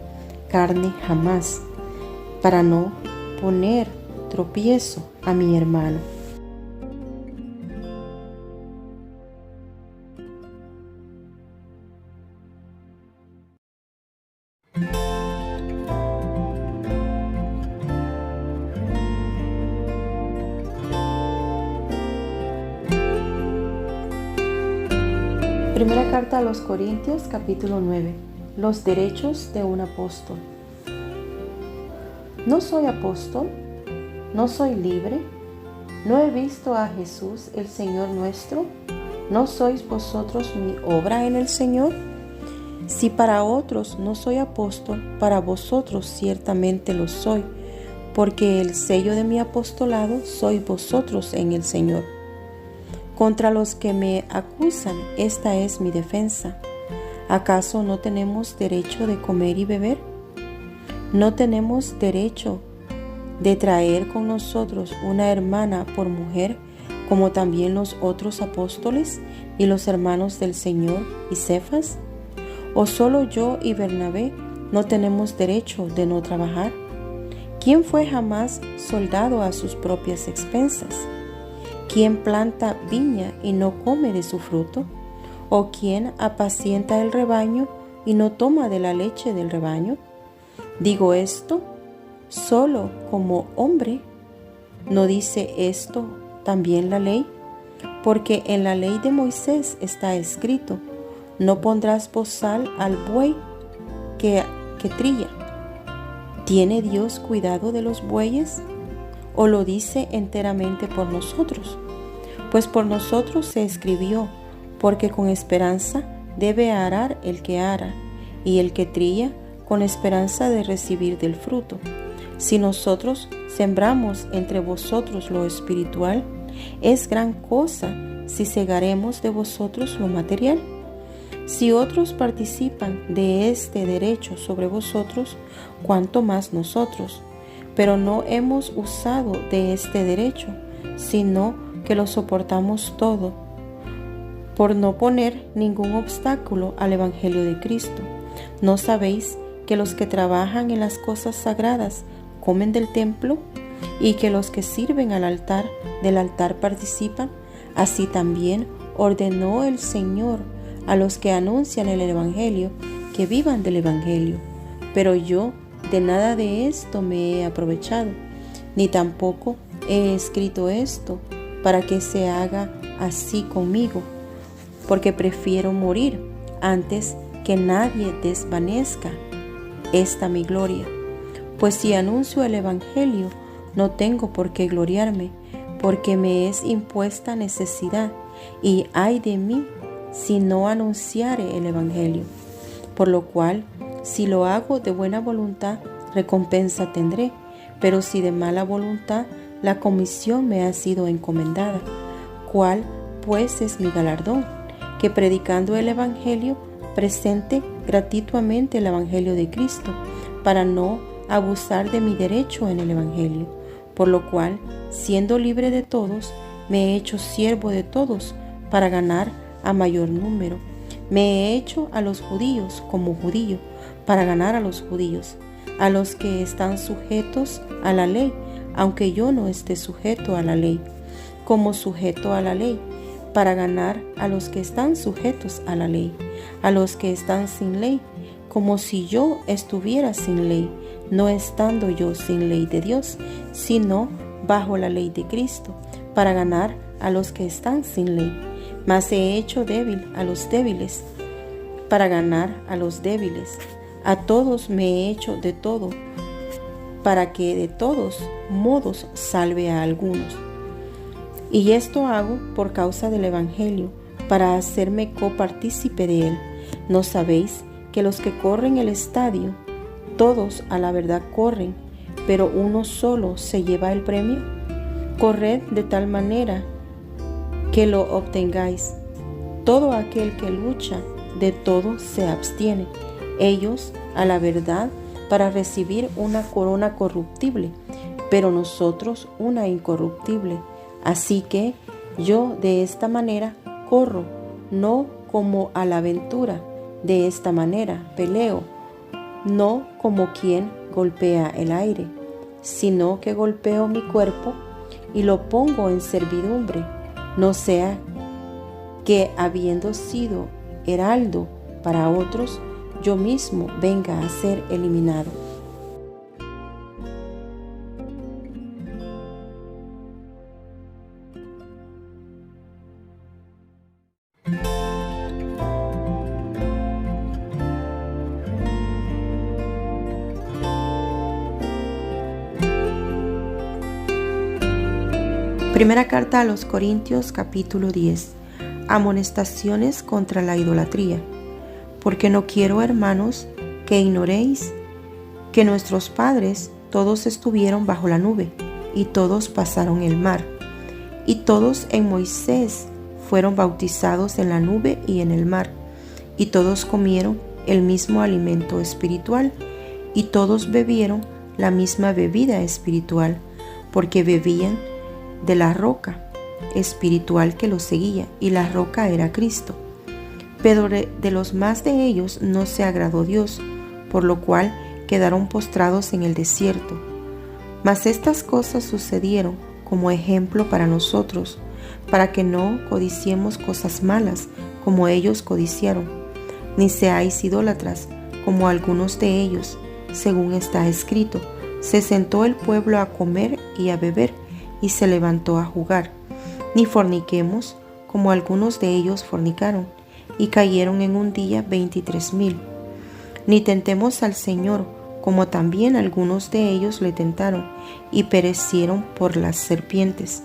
S1: carne jamás, para no poner tropiezo a mi hermano. Primera carta a los Corintios, capítulo 9. Los derechos de un apóstol. No soy apóstol, no soy libre, no he visto a Jesús el Señor nuestro, ¿no sois vosotros mi obra en el Señor? Si para otros no soy apóstol, para vosotros ciertamente lo soy, porque el sello de mi apostolado sois vosotros en el Señor. Contra los que me acusan, esta es mi defensa. ¿Acaso no tenemos derecho de comer y beber? ¿No tenemos derecho de traer con nosotros una hermana por mujer, como también los otros apóstoles y los hermanos del Señor y Cefas? ¿O solo yo y Bernabé no tenemos derecho de no trabajar? ¿Quién fue jamás soldado a sus propias expensas? ¿Quién planta viña y no come de su fruto? ¿O quién apacienta el rebaño y no toma de la leche del rebaño? Digo esto solo como hombre. ¿No dice esto también la ley? Porque en la ley de Moisés está escrito: no pondrás bozal al buey que trilla. ¿Tiene Dios cuidado de los bueyes? ¿O lo dice enteramente por nosotros? Pues por nosotros se escribió, porque con esperanza debe arar el que ara, y el que trilla con esperanza de recibir del fruto. Si nosotros sembramos entre vosotros lo espiritual, es gran cosa si segaremos de vosotros lo material. Si otros participan de este derecho sobre vosotros, cuánto más nosotros. Pero no hemos usado de este derecho, sino que lo soportamos todo, por no poner ningún obstáculo al Evangelio de Cristo. ¿No sabéis que los que trabajan en las cosas sagradas comen del templo, y que los que sirven al altar del altar participan? Así también ordenó el Señor a los que anuncian el Evangelio que vivan del Evangelio. Pero yo de nada de esto me he aprovechado, ni tampoco he escrito esto para que se haga así conmigo, porque prefiero morir antes que nadie desvanezca esta mi gloria. Pues si anuncio el Evangelio, no tengo por qué gloriarme, porque me es impuesta necesidad, y ay de mí si no anunciare el Evangelio. Por lo cual, si lo hago de buena voluntad, recompensa tendré, pero si de mala voluntad, la comisión me ha sido encomendada. ¿Cuál, pues, es mi galardón? Que predicando el Evangelio, presente gratuitamente el Evangelio de Cristo, para no abusar de mi derecho en el Evangelio. Por lo cual, siendo libre de todos, me he hecho siervo de todos, para ganar a mayor número. Me he hecho a los judíos como judío, para ganar a los judíos, a los que están sujetos a la ley, aunque yo no esté sujeto a la ley, como sujeto a la ley, para ganar a los que están sujetos a la ley, a los que están sin ley, como si yo estuviera sin ley, no estando yo sin ley de Dios, sino bajo la ley de Cristo, para ganar a los que están sin ley. Mas he hecho débil a los débiles, para ganar a los débiles. A todos me he hecho de todo, para que de todos modos salve a algunos. Y esto hago por causa del Evangelio, para hacerme copartícipe de él. ¿No sabéis que los que corren el estadio, todos a la verdad corren, pero uno solo se lleva el premio? Corred de tal manera que lo obtengáis. Todo aquel que lucha, de todo se abstiene. Ellos a la verdad, para recibir una corona corruptible, pero nosotros una incorruptible. Así que yo de esta manera corro, no como a la aventura, de esta manera peleo, no como quien golpea el aire, sino que golpeo mi cuerpo y lo pongo en servidumbre, no sea que, habiendo sido heraldo para otros, yo mismo venga a ser eliminado. Primera carta a los Corintios, capítulo 10. Amonestaciones contra la idolatría. Porque no quiero, hermanos, que ignoréis que nuestros padres todos estuvieron bajo la nube, y todos pasaron el mar, y todos en Moisés fueron bautizados en la nube y en el mar, y todos comieron el mismo alimento espiritual, y todos bebieron la misma bebida espiritual, porque bebían de la roca espiritual que los seguía, y la roca era Cristo. Pero de los más de ellos no se agradó Dios, por lo cual quedaron postrados en el desierto. Mas estas cosas sucedieron como ejemplo para nosotros, para que no codiciemos cosas malas como ellos codiciaron, ni seáis idólatras como algunos de ellos, según está escrito: se sentó el pueblo a comer y a beber, y se levantó a jugar. Ni forniquemos, como algunos de ellos fornicaron, y cayeron en un día 23,000. Ni tentemos al Señor, como también algunos de ellos le tentaron, y perecieron por las serpientes.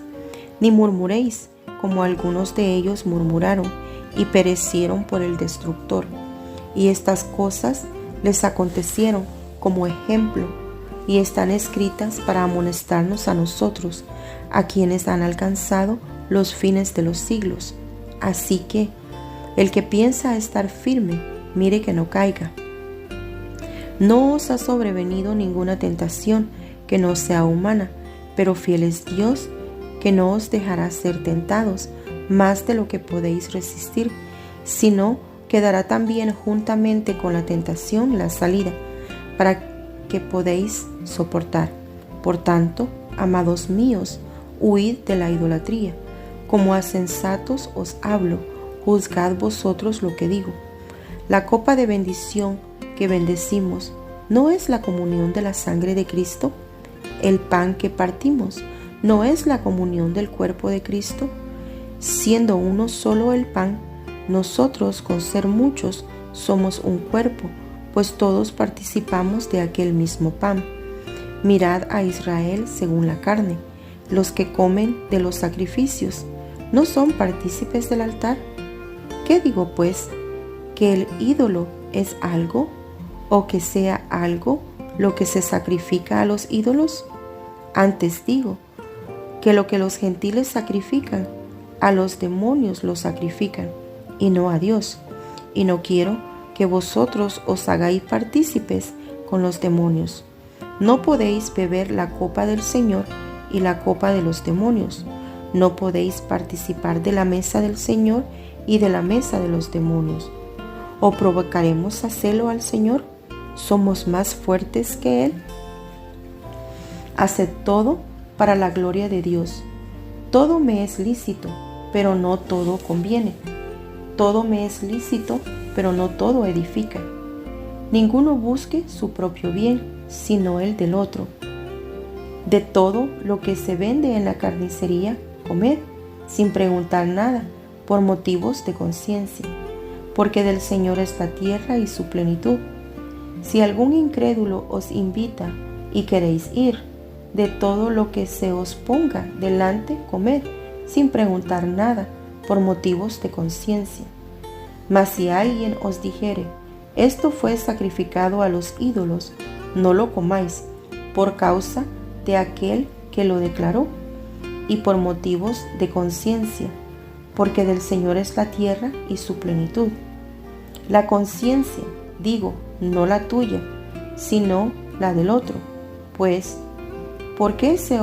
S1: Ni murmuréis, como algunos de ellos murmuraron, y perecieron por el destructor. Y estas cosas les acontecieron como ejemplo, y están escritas para amonestarnos a nosotros, a quienes han alcanzado los fines de los siglos. Así que el que piensa estar firme, mire que no caiga. No os ha sobrevenido ninguna tentación que no sea humana, pero fiel es Dios, que no os dejará ser tentados más de lo que podéis resistir, sino que dará también juntamente con la tentación la salida, para que podéis soportar. Por tanto, amados míos, huid de la idolatría. Como a sensatos os hablo, juzgad vosotros lo que digo. La copa de bendición que bendecimos, ¿no es la comunión de la sangre de Cristo? El pan que partimos, ¿no es la comunión del cuerpo de Cristo? Siendo uno solo el pan, nosotros, con ser muchos, somos un cuerpo, pues todos participamos de aquel mismo pan. Mirad a Israel según la carne. Los que comen de los sacrificios, ¿no son partícipes del altar? ¿Qué digo pues? ¿Que el ídolo es algo, o que sea algo lo que se sacrifica a los ídolos? Antes digo, que lo que los gentiles sacrifican, a los demonios lo sacrifican, y no a Dios. Y no quiero que vosotros os hagáis partícipes con los demonios. No podéis beber la copa del Señor y la copa de los demonios. No podéis participar de la mesa del Señor y de la mesa de los demonios. ¿O provocaremos a celo al Señor? ¿Somos más fuertes que Él? Haced todo para la gloria de Dios. Todo me es lícito, pero no todo conviene. Todo me es lícito, pero no todo edifica. Ninguno busque su propio bien, sino el del otro. De todo lo que se vende en la carnicería, comed, sin preguntar nada, por motivos de conciencia, porque del Señor es la tierra y su plenitud. Si algún incrédulo os invita y queréis ir, de todo lo que se os ponga delante, comed, sin preguntar nada, por motivos de conciencia. Mas si alguien os dijere: esto fue sacrificado a los ídolos, no lo comáis, por causa de aquel que lo declaró, y por motivos de conciencia, porque del Señor es la tierra y su plenitud. La conciencia, digo, no la tuya, sino la del otro. Pues, ¿por qué se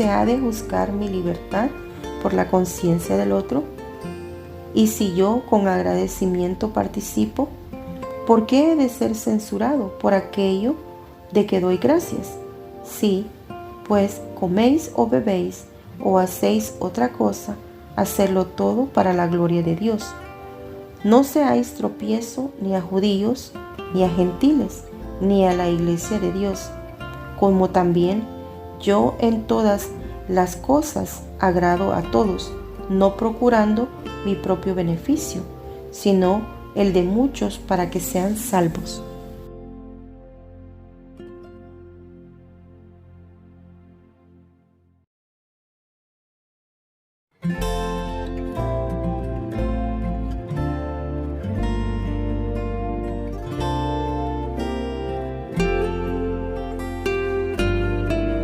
S1: ha de juzgar mi libertad por la conciencia del otro? Y si yo con agradecimiento participo, ¿por qué he de ser censurado por aquello de que doy gracias? Si, pues, coméis o bebéis o hacéis otra cosa, hacedlo todo para la gloria de Dios. No seáis tropiezo ni a judíos, ni a gentiles, ni a la iglesia de Dios, como también yo en todas las cosas agrado a todos, no procurando mi propio beneficio, sino el de muchos para que sean salvos.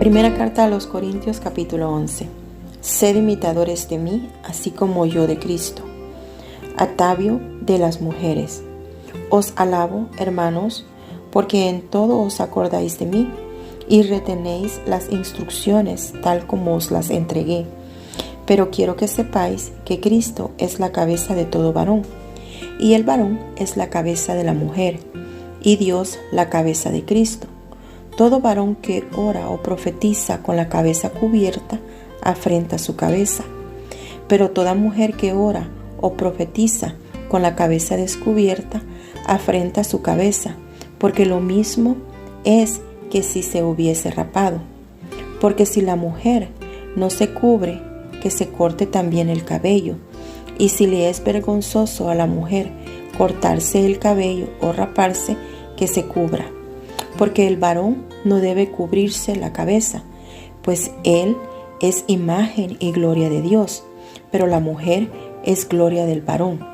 S1: Primera carta a los Corintios, capítulo 11. Sed imitadores de mí, así como yo de Cristo. Atavio de las mujeres. Os alabo, hermanos, porque en todo os acordáis de mí y retenéis las instrucciones tal como os las entregué. Pero quiero que sepáis que Cristo es la cabeza de todo varón, y el varón es la cabeza de la mujer, y Dios la cabeza de Cristo. Todo varón que ora o profetiza con la cabeza cubierta afrenta su cabeza, pero toda mujer que ora o profetiza con la cabeza descubierta afrenta su cabeza, porque lo mismo es que si se hubiese rapado. Porque si la mujer no se cubre, que se corte también el cabello, y si le es vergonzoso a la mujer cortarse el cabello o raparse, que se cubra. Porque el varón no debe cubrirse la cabeza, pues él es imagen y gloria de Dios, pero la mujer es gloria del varón.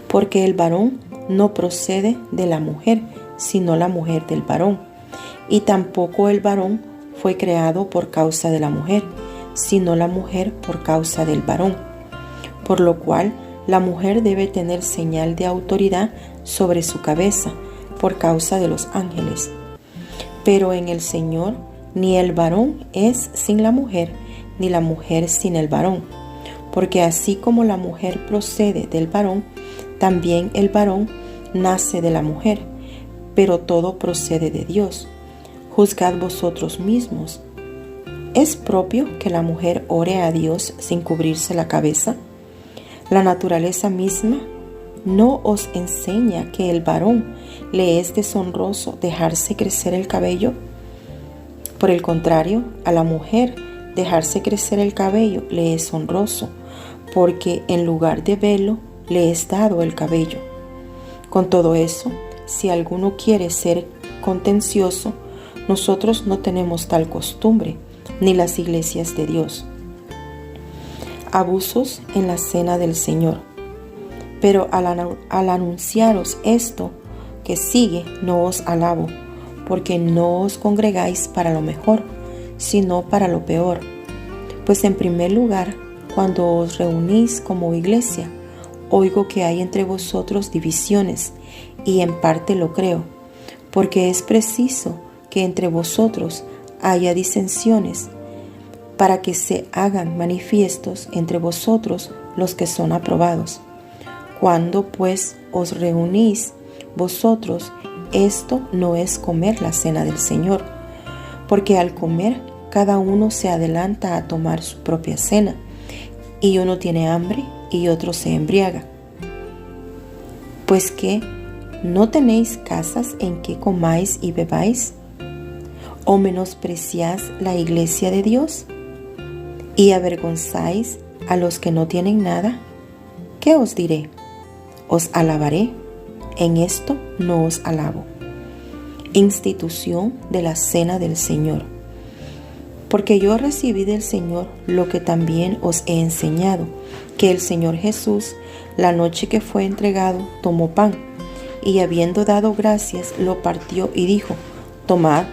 S1: Porque el varón no procede de la mujer, sino la mujer del varón. Y tampoco el varón fue creado por causa de la mujer, sino la mujer por causa del varón. Por lo cual la mujer debe tener señal de autoridad sobre su cabeza, por causa de los ángeles. Pero en el Señor ni el varón es sin la mujer, ni la mujer sin el varón. Porque así como la mujer procede del varón, también el varón nace de la mujer, pero todo procede de Dios. Juzgad vosotros mismos. ¿Es propio que la mujer ore a Dios sin cubrirse la cabeza? La naturaleza misma ¿no os enseña que el varón le es deshonroso dejarse crecer el cabello? Por el contrario, a la mujer dejarse crecer el cabello le es honroso, porque en lugar de velo le es dado el cabello. Con todo eso, si alguno quiere ser contencioso, nosotros no tenemos tal costumbre, ni las iglesias de Dios. Abusos en la cena del Señor. Pero al anunciaros esto que sigue, no os alabo, porque no os congregáis para lo mejor, sino para lo peor. Pues en primer lugar, cuando os reunís como iglesia, oigo que hay entre vosotros divisiones, y en parte lo creo, porque es preciso que entre vosotros haya disensiones, para que se hagan manifiestos entre vosotros los que son aprobados. Cuando pues os reunís vosotros, esto no es comer la cena del Señor, porque al comer cada uno se adelanta a tomar su propia cena, y uno tiene hambre y otro se embriaga. Pues que ¿no tenéis casas en que comáis y bebáis? ¿O menospreciáis la iglesia de Dios? ¿Y avergonzáis a los que no tienen nada? ¿Qué os diré? ¿Os alabaré? En esto no os alabo. Institución de la cena del Señor. Porque yo recibí del Señor lo que también os he enseñado, que el Señor Jesús, la noche que fue entregado, tomó pan, y habiendo dado gracias, lo partió y dijo: Tomad,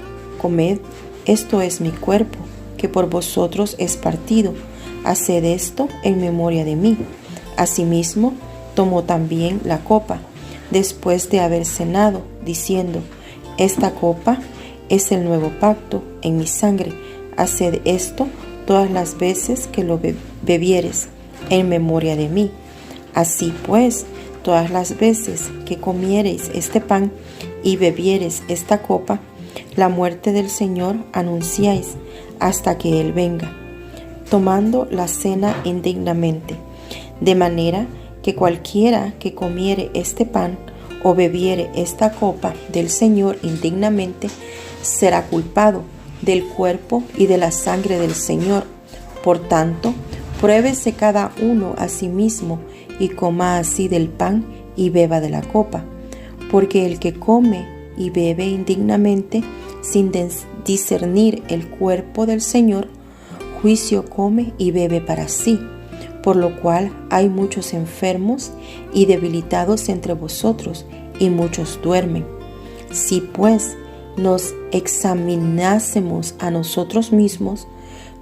S1: comed, esto es mi cuerpo, que por vosotros es partido. Haced esto en memoria de mí. Asimismo, tomó también la copa, después de haber cenado, diciendo: Esta copa es el nuevo pacto en mi sangre. Haced esto todas las veces que lo bebiereis, en memoria de mí. Así pues, todas las veces que comiereis este pan y bebiereis esta copa, la muerte del Señor anunciáis hasta que Él venga. Tomando la cena indignamente, de manera que cualquiera que comiere este pan o bebiere esta copa del Señor indignamente, será culpado del cuerpo y de la sangre del Señor. Por tanto, pruébese cada uno a sí mismo y coma así del pan y beba de la copa. Porque el que come y bebe indignamente, sin discernir el cuerpo del Señor, juicio come y bebe para sí. Por lo cual hay muchos enfermos y debilitados entre vosotros, y muchos duermen. Si pues nos examinásemos a nosotros mismos,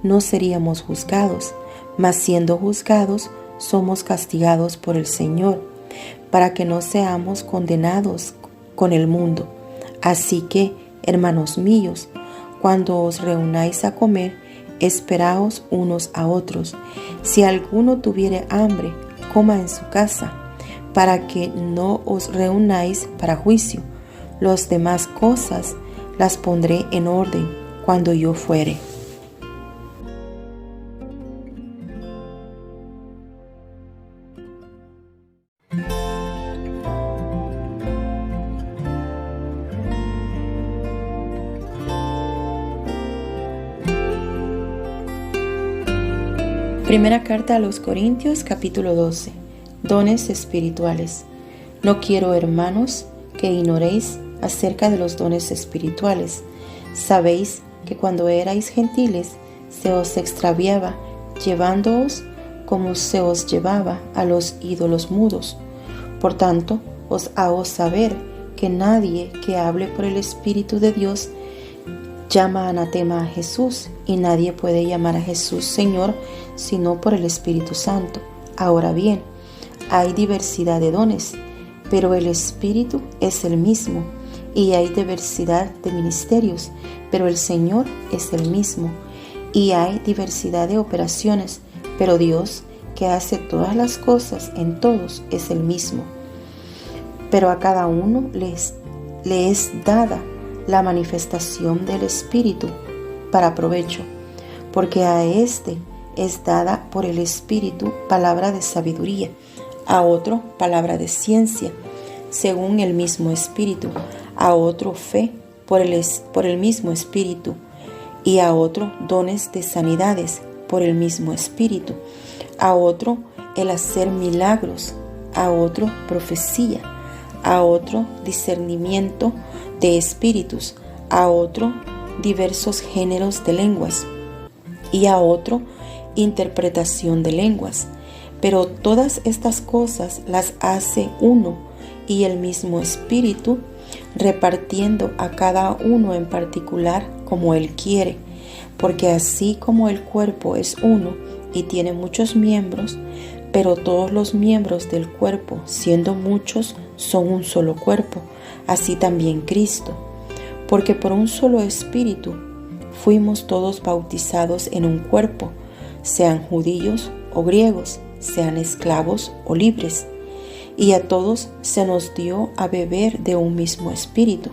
S1: no seríamos juzgados, mas siendo juzgados, somos castigados por el Señor, para que no seamos condenados con el mundo. Así que, hermanos míos, cuando os reunáis a comer, esperaos unos a otros. Si alguno tuviere hambre, coma en su casa, para que no os reunáis para juicio. Las demás cosas las pondré en orden cuando yo fuere. Primera carta a los Corintios, capítulo 12. Dones espirituales. No quiero, hermanos, que ignoréis acerca de los dones espirituales. Sabéis que cuando erais gentiles, se os extraviaba, llevándoos como se os llevaba a los ídolos mudos. Por tanto, os hago saber que nadie que hable por el Espíritu de Dios llama anatema a Jesús, y nadie puede llamar a Jesús Señor sino por el Espíritu Santo. Ahora bien, hay diversidad de dones, pero el Espíritu es el mismo, y hay diversidad de ministerios, pero el Señor es el mismo, y hay diversidad de operaciones, pero Dios, que hace todas las cosas en todos, es el mismo. Pero a cada uno le es dada la manifestación del Espíritu para provecho, porque a éste es dada por el Espíritu palabra de sabiduría, a otro palabra de ciencia, según el mismo Espíritu, a otro fe por el mismo Espíritu, y a otro dones de sanidades por el mismo Espíritu, a otro el hacer milagros, a otro profecía, a otro discernimiento de espíritus, a otro diversos géneros de lenguas, y a otro interpretación de lenguas. Pero todas estas cosas las hace uno y el mismo Espíritu, repartiendo a cada uno en particular como Él quiere, porque así como el cuerpo es uno y tiene muchos miembros, pero todos los miembros del cuerpo, siendo muchos, son un solo cuerpo, así también Cristo. Porque por un solo Espíritu fuimos todos bautizados en un cuerpo, sean judíos o griegos, sean esclavos o libres, y a todos se nos dio a beber de un mismo Espíritu.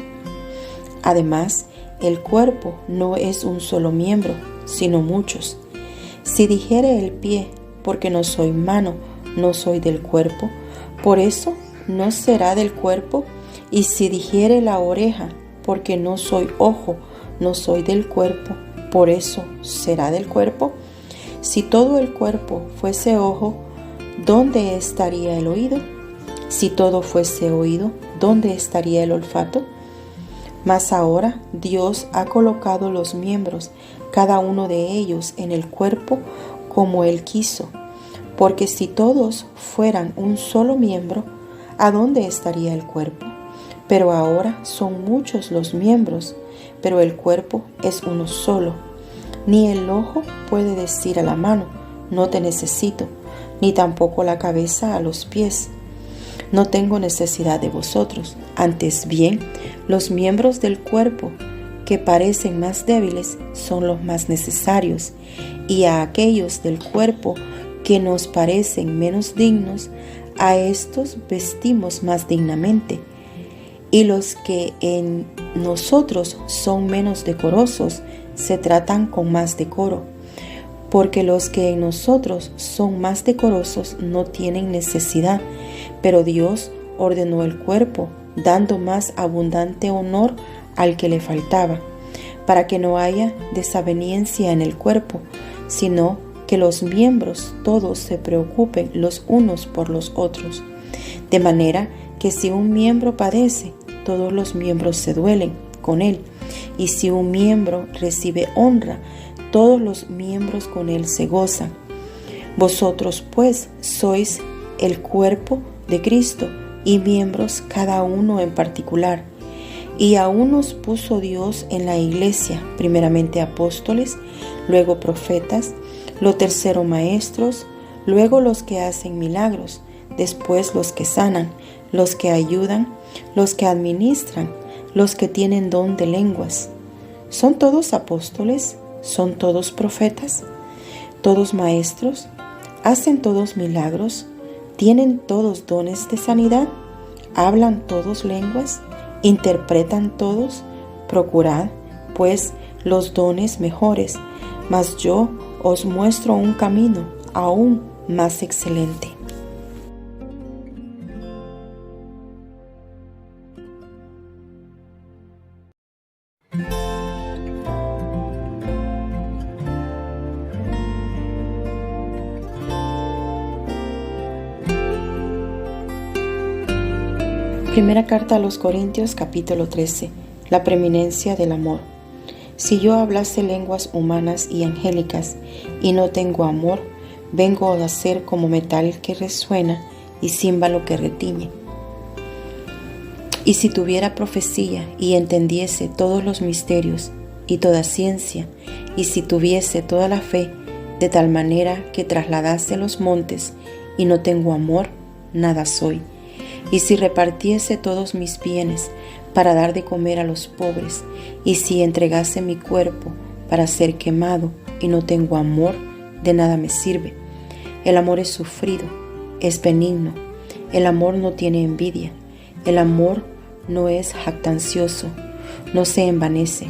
S1: Además, el cuerpo no es un solo miembro, sino muchos. Si dijere el pie, porque no soy mano, no soy del cuerpo, por eso no será del cuerpo. Y si dijere la oreja, porque no soy ojo, no soy del cuerpo, por eso será del cuerpo. Si todo el cuerpo fuese ojo, ¿dónde estaría el oído? Si todo fuese oído, ¿dónde estaría el olfato? Mas ahora Dios ha colocado los miembros, cada uno de ellos, en el cuerpo como Él quiso. Porque si todos fueran un solo miembro, ¿a dónde estaría el cuerpo? Pero ahora son muchos los miembros, pero el cuerpo es uno solo. Ni el ojo puede decir a la mano, no te necesito, ni tampoco la cabeza a los pies, no tengo necesidad de vosotros. Antes bien, los miembros del cuerpo que parecen más débiles son los más necesarios, y a aquellos del cuerpo que nos parecen menos dignos, a estos vestimos más dignamente. Y los que en nosotros son menos decorosos se tratan con más decoro, porque los que en nosotros son más decorosos no tienen necesidad, pero Dios ordenó el cuerpo, dando más abundante honor al que le faltaba, para que no haya desaveniencia en el cuerpo, sino que los miembros todos se preocupen los unos por los otros. De manera que si un miembro padece, todos los miembros se duelen con él, y si un miembro recibe honra, todos los miembros con él se gozan. Vosotros pues sois el cuerpo de Cristo, y miembros cada uno en particular. Y aún nos puso Dios en la iglesia, primeramente apóstoles, luego profetas, lo tercero maestros, luego los que hacen milagros, después los que sanan, los que ayudan, los que administran, los que tienen don de lenguas. ¿Son todos apóstoles? ¿Son todos profetas? ¿Todos maestros? ¿Hacen todos milagros? ¿Tienen todos dones de sanidad? ¿Hablan todos lenguas? ¿Interpretan todos? Procurad, pues, los dones mejores, mas yo os muestro un camino aún más excelente. Primera carta a los Corintios, capítulo 13. La preeminencia del amor. Si yo hablase lenguas humanas y angélicas y no tengo amor, vengo a ser como metal que resuena y címbalo que retiñe. Y si tuviera profecía y entendiese todos los misterios y toda ciencia, y si tuviese toda la fe, de tal manera que trasladase los montes, y no tengo amor, nada soy. Y si repartiese todos mis bienes para dar de comer a los pobres, y si entregase mi cuerpo para ser quemado y no tengo amor, de nada me sirve. El amor es sufrido, es benigno. El amor no tiene envidia. El amor no es jactancioso, no se envanece,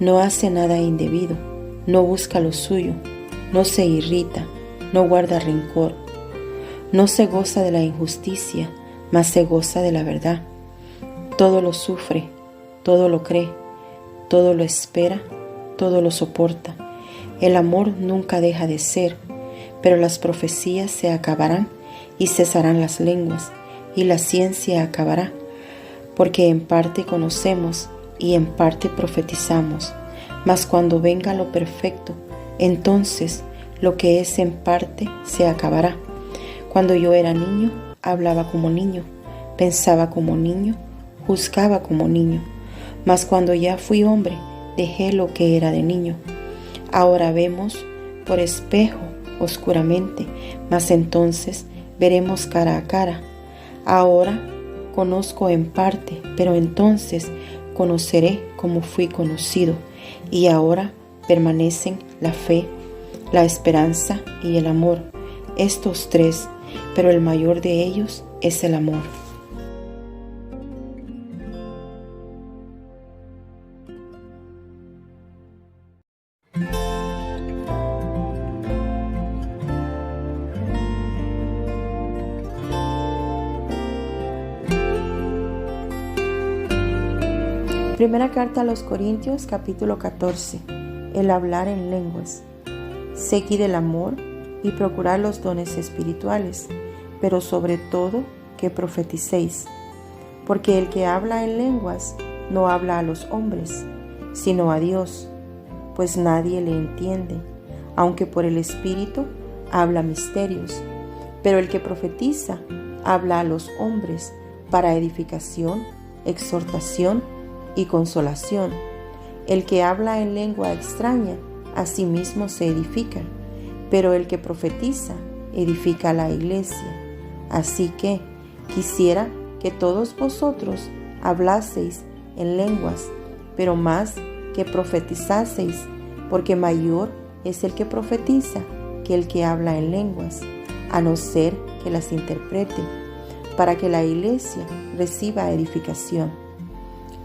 S1: no hace nada indebido, no busca lo suyo, no se irrita, no guarda rencor, no se goza de la injusticia, mas se goza de la verdad. Todo lo sufre, todo lo cree, todo lo espera, todo lo soporta. El amor nunca deja de ser, pero las profecías se acabarán y cesarán las lenguas, y la ciencia acabará, porque en parte conocemos y en parte profetizamos. Mas cuando venga lo perfecto, entonces lo que es en parte se acabará. Cuando yo era niño, hablaba como niño, pensaba como niño, juzgaba como niño. Mas cuando ya fui hombre, dejé lo que era de niño. Ahora vemos por espejo, oscuramente, mas entonces veremos cara a cara. Ahora conozco en parte, pero entonces conoceré como fui conocido. Y ahora permanecen la fe, la esperanza y el amor, estos tres, pero el mayor de ellos es el amor. Primera carta a los Corintios, capítulo 14. El hablar en lenguas. Seguid el amor y procurad los dones espirituales, pero sobre todo que profeticéis. Porque el que habla en lenguas no habla a los hombres, sino a Dios, pues nadie le entiende, aunque por el Espíritu habla misterios. Pero el que profetiza habla a los hombres para edificación, exhortación y consolación. El que habla en lengua extraña a sí mismo se edifica, pero el que profetiza edifica a la iglesia. Así que quisiera que todos vosotros hablaseis en lenguas, pero más que profetizaseis, porque mayor es el que profetiza que el que habla en lenguas, a no ser que las interprete, para que la iglesia reciba edificación.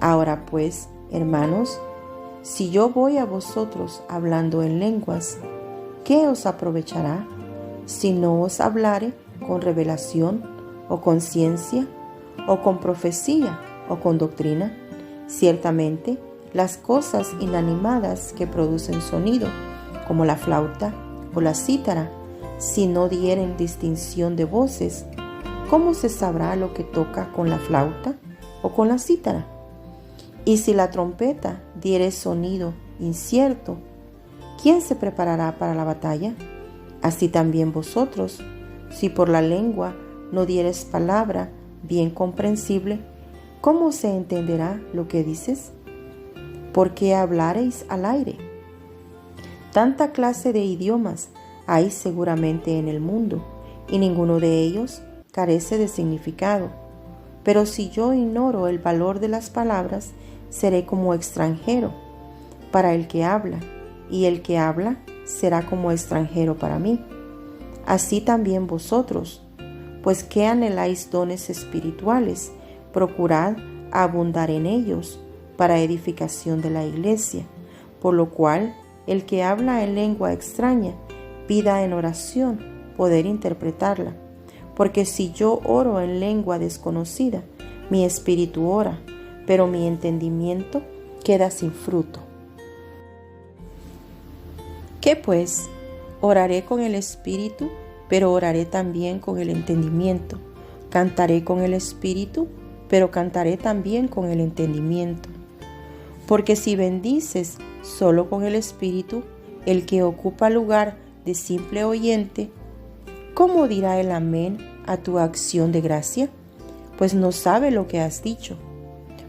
S1: Ahora pues, hermanos, si yo voy a vosotros hablando en lenguas, ¿qué os aprovechará si no os hablare con revelación o con ciencia o con profecía o con doctrina? Ciertamente, las cosas inanimadas que producen sonido, como la flauta o la cítara, si no dieren distinción de voces, ¿cómo se sabrá lo que toca con la flauta o con la cítara? Y si la trompeta diere sonido incierto, ¿quién se preparará para la batalla? Así también vosotros, si por la lengua no diereis palabra bien comprensible, ¿cómo se entenderá lo que dices? ¿Por qué hablaréis al aire? Tanta clase de idiomas hay seguramente en el mundo, y ninguno de ellos carece de significado. Pero si yo ignoro el valor de las palabras, seré como extranjero para el que habla, y el que habla será como extranjero para mí. Así también vosotros, pues que anheláis dones espirituales, procurad abundar en ellos para edificación de la iglesia, por lo cual el que habla en lengua extraña pida en oración poder interpretarla, porque si yo oro en lengua desconocida, mi espíritu ora, pero mi entendimiento queda sin fruto. ¿Qué pues? Oraré con el espíritu, pero oraré también con el entendimiento. Cantaré con el espíritu, pero cantaré también con el entendimiento. Porque si bendices solo con el espíritu, el que ocupa lugar de simple oyente, ¿cómo dirá el amén a tu acción de gracia? Pues no sabe lo que has dicho.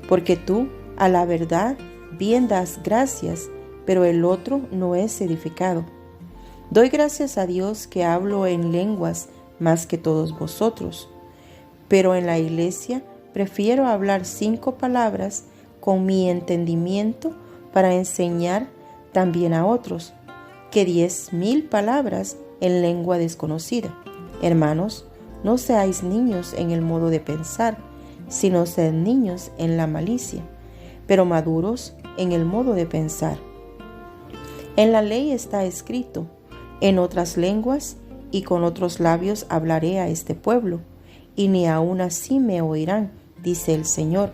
S1: Porque tú, a la verdad, bien das gracias, pero el otro no es edificado. Doy gracias a Dios que hablo en lenguas más que todos vosotros, pero en la iglesia prefiero hablar 5 palabras con mi entendimiento para enseñar también a otros, que 10,000 palabras en lengua desconocida. Hermanos, no seáis niños en el modo de pensar, sino sed niños en la malicia, pero maduros en el modo de pensar. En la ley está escrito: en otras lenguas y con otros labios hablaré a este pueblo, y ni aun así me oirán, dice el Señor.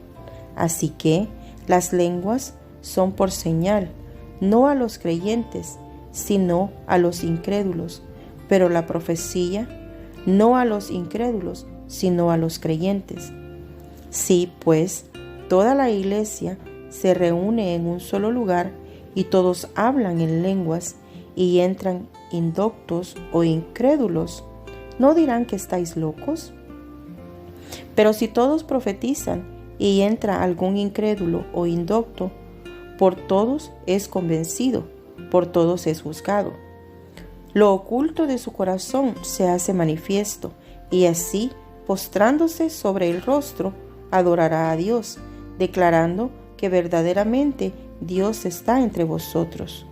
S1: Así que las lenguas son por señal, no a los creyentes, sino a los incrédulos, pero la profecía no a los incrédulos, sino a los creyentes. Sí, pues, toda la iglesia se reúne en un solo lugar y todos hablan en lenguas y entran indoctos o incrédulos, ¿no dirán que estáis locos? Pero si todos profetizan y entra algún incrédulo o indocto, por todos es convencido, por todos es juzgado. Lo oculto de su corazón se hace manifiesto, y así, postrándose sobre el rostro, adorará a Dios, declarando que verdaderamente Dios está entre vosotros.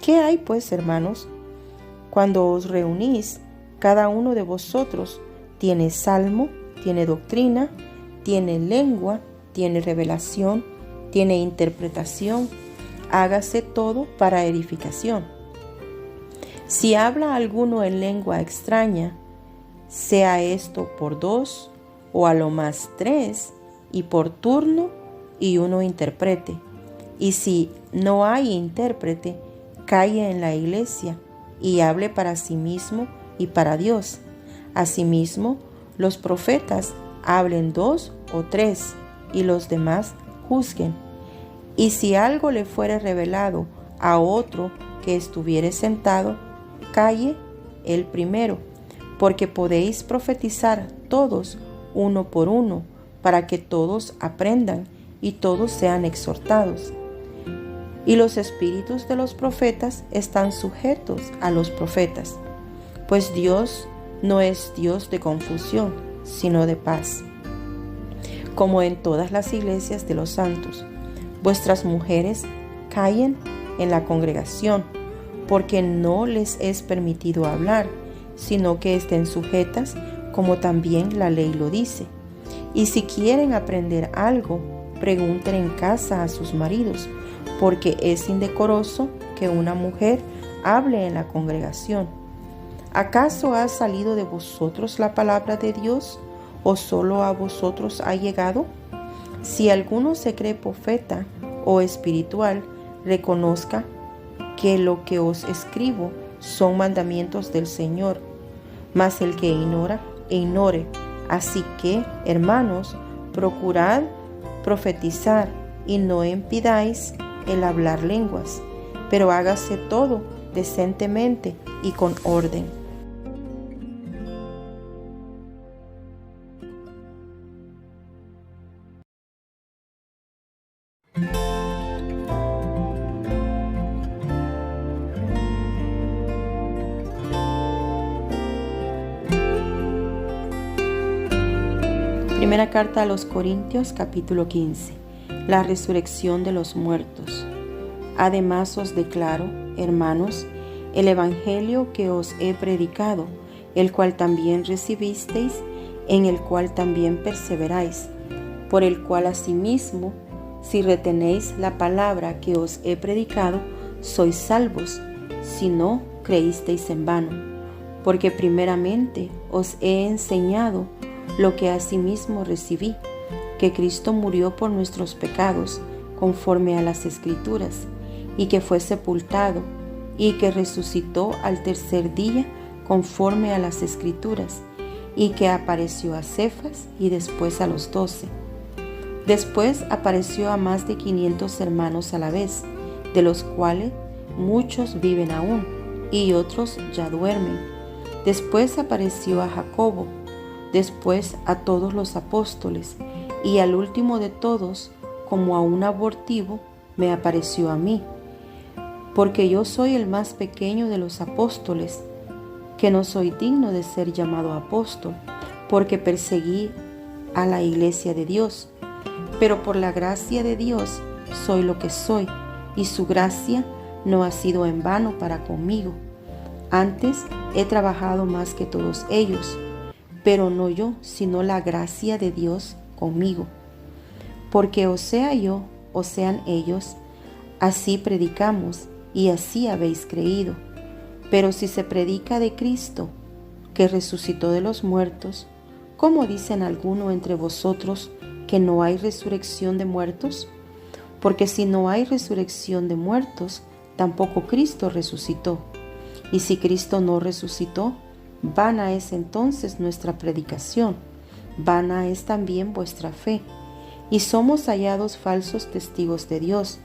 S1: ¿Qué hay pues, hermanos? Cuando os reunís, cada uno de vosotros tiene salmo, tiene doctrina, tiene lengua, tiene revelación, tiene interpretación. Hágase todo para edificación. Si habla alguno en lengua extraña, sea esto por 2 o a lo más 3, y por turno, y uno interprete. Y si no hay intérprete, calle en la iglesia y hable para sí mismo y para Dios. Asimismo, los profetas hablen 2 o 3, y los demás juzguen. Y si algo le fuere revelado a otro que estuviere sentado, calle el primero, porque podéis profetizar todos uno por uno, para que todos aprendan y todos sean exhortados. Y los espíritus de los profetas están sujetos a los profetas, pues Dios no es Dios de confusión, sino de paz. Como en todas las iglesias de los santos, vuestras mujeres callen en la congregación, porque no les es permitido hablar, sino que estén sujetas, como también la ley lo dice. Y si quieren aprender algo, pregunten en casa a sus maridos, porque es indecoroso que una mujer hable en la congregación. ¿Acaso ha salido de vosotros la palabra de Dios, o solo a vosotros ha llegado? Si alguno se cree profeta o espiritual, reconozca que lo que os escribo son mandamientos del Señor. Mas el que ignora, ignore. Así que, hermanos, procurad profetizar y no impidáis el hablar lenguas, pero hágase todo decentemente y con orden. Primera carta a los Corintios, capítulo 15. La resurrección de los muertos. Además os declaro, hermanos, el evangelio que os he predicado, el cual también recibisteis, en el cual también perseveráis, por el cual asimismo, si retenéis la palabra que os he predicado, sois salvos, si no creísteis en vano. Porque primeramente os he enseñado lo que asimismo recibí, que Cristo murió por nuestros pecados, conforme a las Escrituras, y que fue sepultado, y que resucitó al tercer día, conforme a las Escrituras, y que apareció a Cefas y después a los 12. Después apareció a más de 500 hermanos a la vez, de los cuales muchos viven aún, y otros ya duermen. Después apareció a Jacobo, después a todos los apóstoles, y al último de todos, como a un abortivo, me apareció a mí, porque yo soy el más pequeño de los apóstoles, que no soy digno de ser llamado apóstol, porque perseguí a la iglesia de Dios. Pero por la gracia de Dios soy lo que soy, y su gracia no ha sido en vano para conmigo. Antes he trabajado más que todos ellos, pero no yo, sino la gracia de Dios conmigo. Porque o sea yo, o sean ellos, así predicamos, y así habéis creído. Pero si se predica de Cristo, que resucitó de los muertos, ¿cómo dicen algunos entre vosotros que no hay resurrección de muertos? Porque si no hay resurrección de muertos, tampoco Cristo resucitó. Y si Cristo no resucitó, vana es entonces nuestra predicación, vana es también vuestra fe. Y somos hallados falsos testigos de Dios,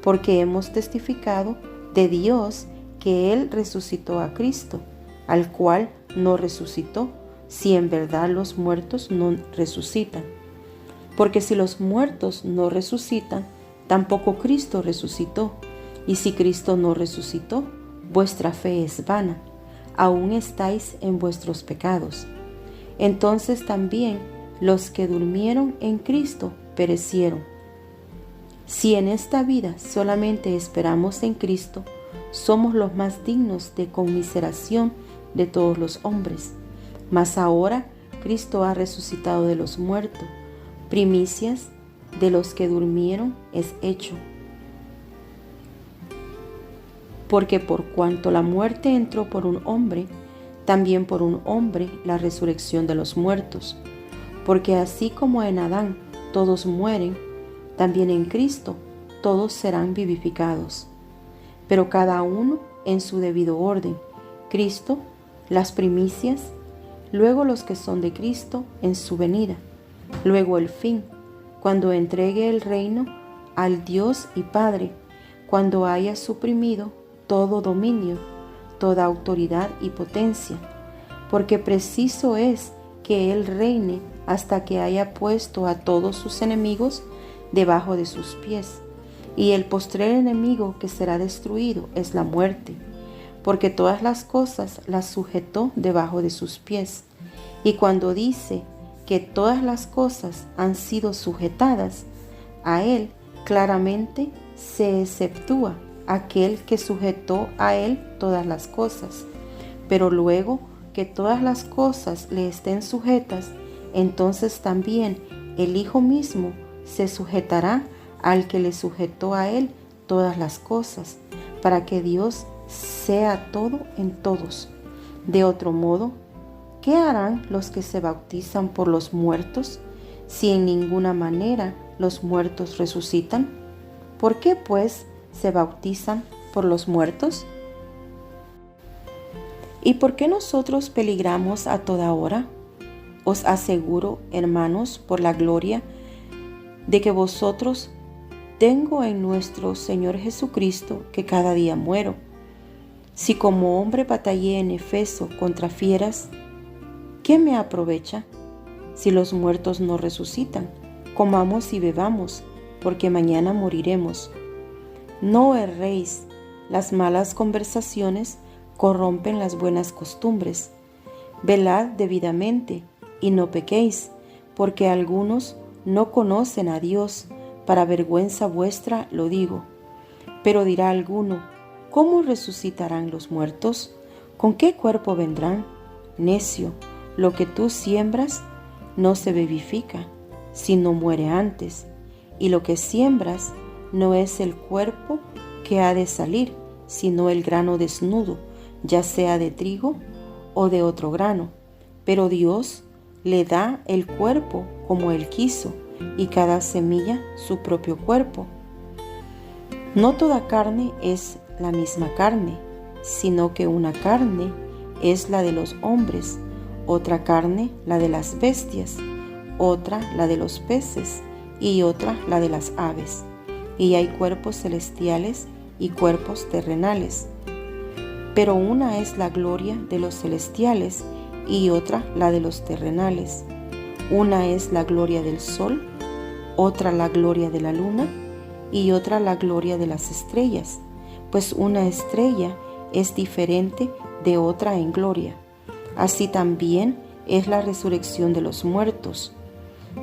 S1: porque hemos testificado de Dios que Él resucitó a Cristo, al cual no resucitó, si en verdad los muertos no resucitan. Porque si los muertos no resucitan, tampoco Cristo resucitó. Y si Cristo no resucitó, vuestra fe es vana, aún estáis en vuestros pecados. Entonces también los que durmieron en Cristo perecieron. Si en esta vida solamente esperamos en Cristo, somos los más dignos de conmiseración de todos los hombres. Mas ahora Cristo ha resucitado de los muertos, primicias de los que durmieron es hecho. Porque por cuanto la muerte entró por un hombre, también por un hombre la resurrección de los muertos. Porque así como en Adán todos mueren, también en Cristo todos serán vivificados. Pero cada uno en su debido orden. Cristo, las primicias, luego los que son de Cristo en su venida, luego el fin, cuando entregue el reino al Dios y Padre, cuando haya suprimido todo dominio, toda autoridad y potencia, porque preciso es que Él reine hasta que haya puesto a todos sus enemigos debajo de sus pies. Y el postrer enemigo que será destruido es la muerte, porque todas las cosas las sujetó debajo de sus pies. Y cuando dice que todas las cosas han sido sujetadas, a Él claramente se exceptúa aquel que sujetó a Él todas las cosas. Pero luego que todas las cosas le estén sujetas, entonces también el Hijo mismo se sujetará al que le sujetó a Él todas las cosas, para que Dios sea todo en todos. De otro modo, ¿qué harán los que se bautizan por los muertos, si en ninguna manera los muertos resucitan? ¿Por qué, pues, se bautizan por los muertos? ¿Y por qué nosotros peligramos a toda hora? Os aseguro, hermanos, por la gloria de que vosotros tengo en nuestro Señor Jesucristo, que cada día muero. Si como hombre batallé en Efeso contra fieras, ¿qué me aprovecha? Si los muertos no resucitan, comamos y bebamos, porque mañana moriremos. No erréis, las malas conversaciones corrompen las buenas costumbres. Velad debidamente y no pequéis, porque algunos no conocen a Dios. Para vergüenza vuestra lo digo. Pero dirá alguno: ¿cómo resucitarán los muertos? ¿Con qué cuerpo vendrán? Necio, lo que tú siembras no se vivifica, sino muere antes. Y lo que siembras no es el cuerpo que ha de salir, sino el grano desnudo, ya sea de trigo o de otro grano. Pero Dios le da el cuerpo como Él quiso, y cada semilla su propio cuerpo. No toda carne es la misma carne, sino que una carne es la de los hombres, otra carne la de las bestias, otra la de los peces y otra la de las aves. Y hay cuerpos celestiales y cuerpos terrenales. Pero una es la gloria de los celestiales y otra la de los terrenales. Una es la gloria del sol, otra la gloria de la luna y otra la gloria de las estrellas, pues una estrella es diferente de otra en gloria. Así también es la resurrección de los muertos.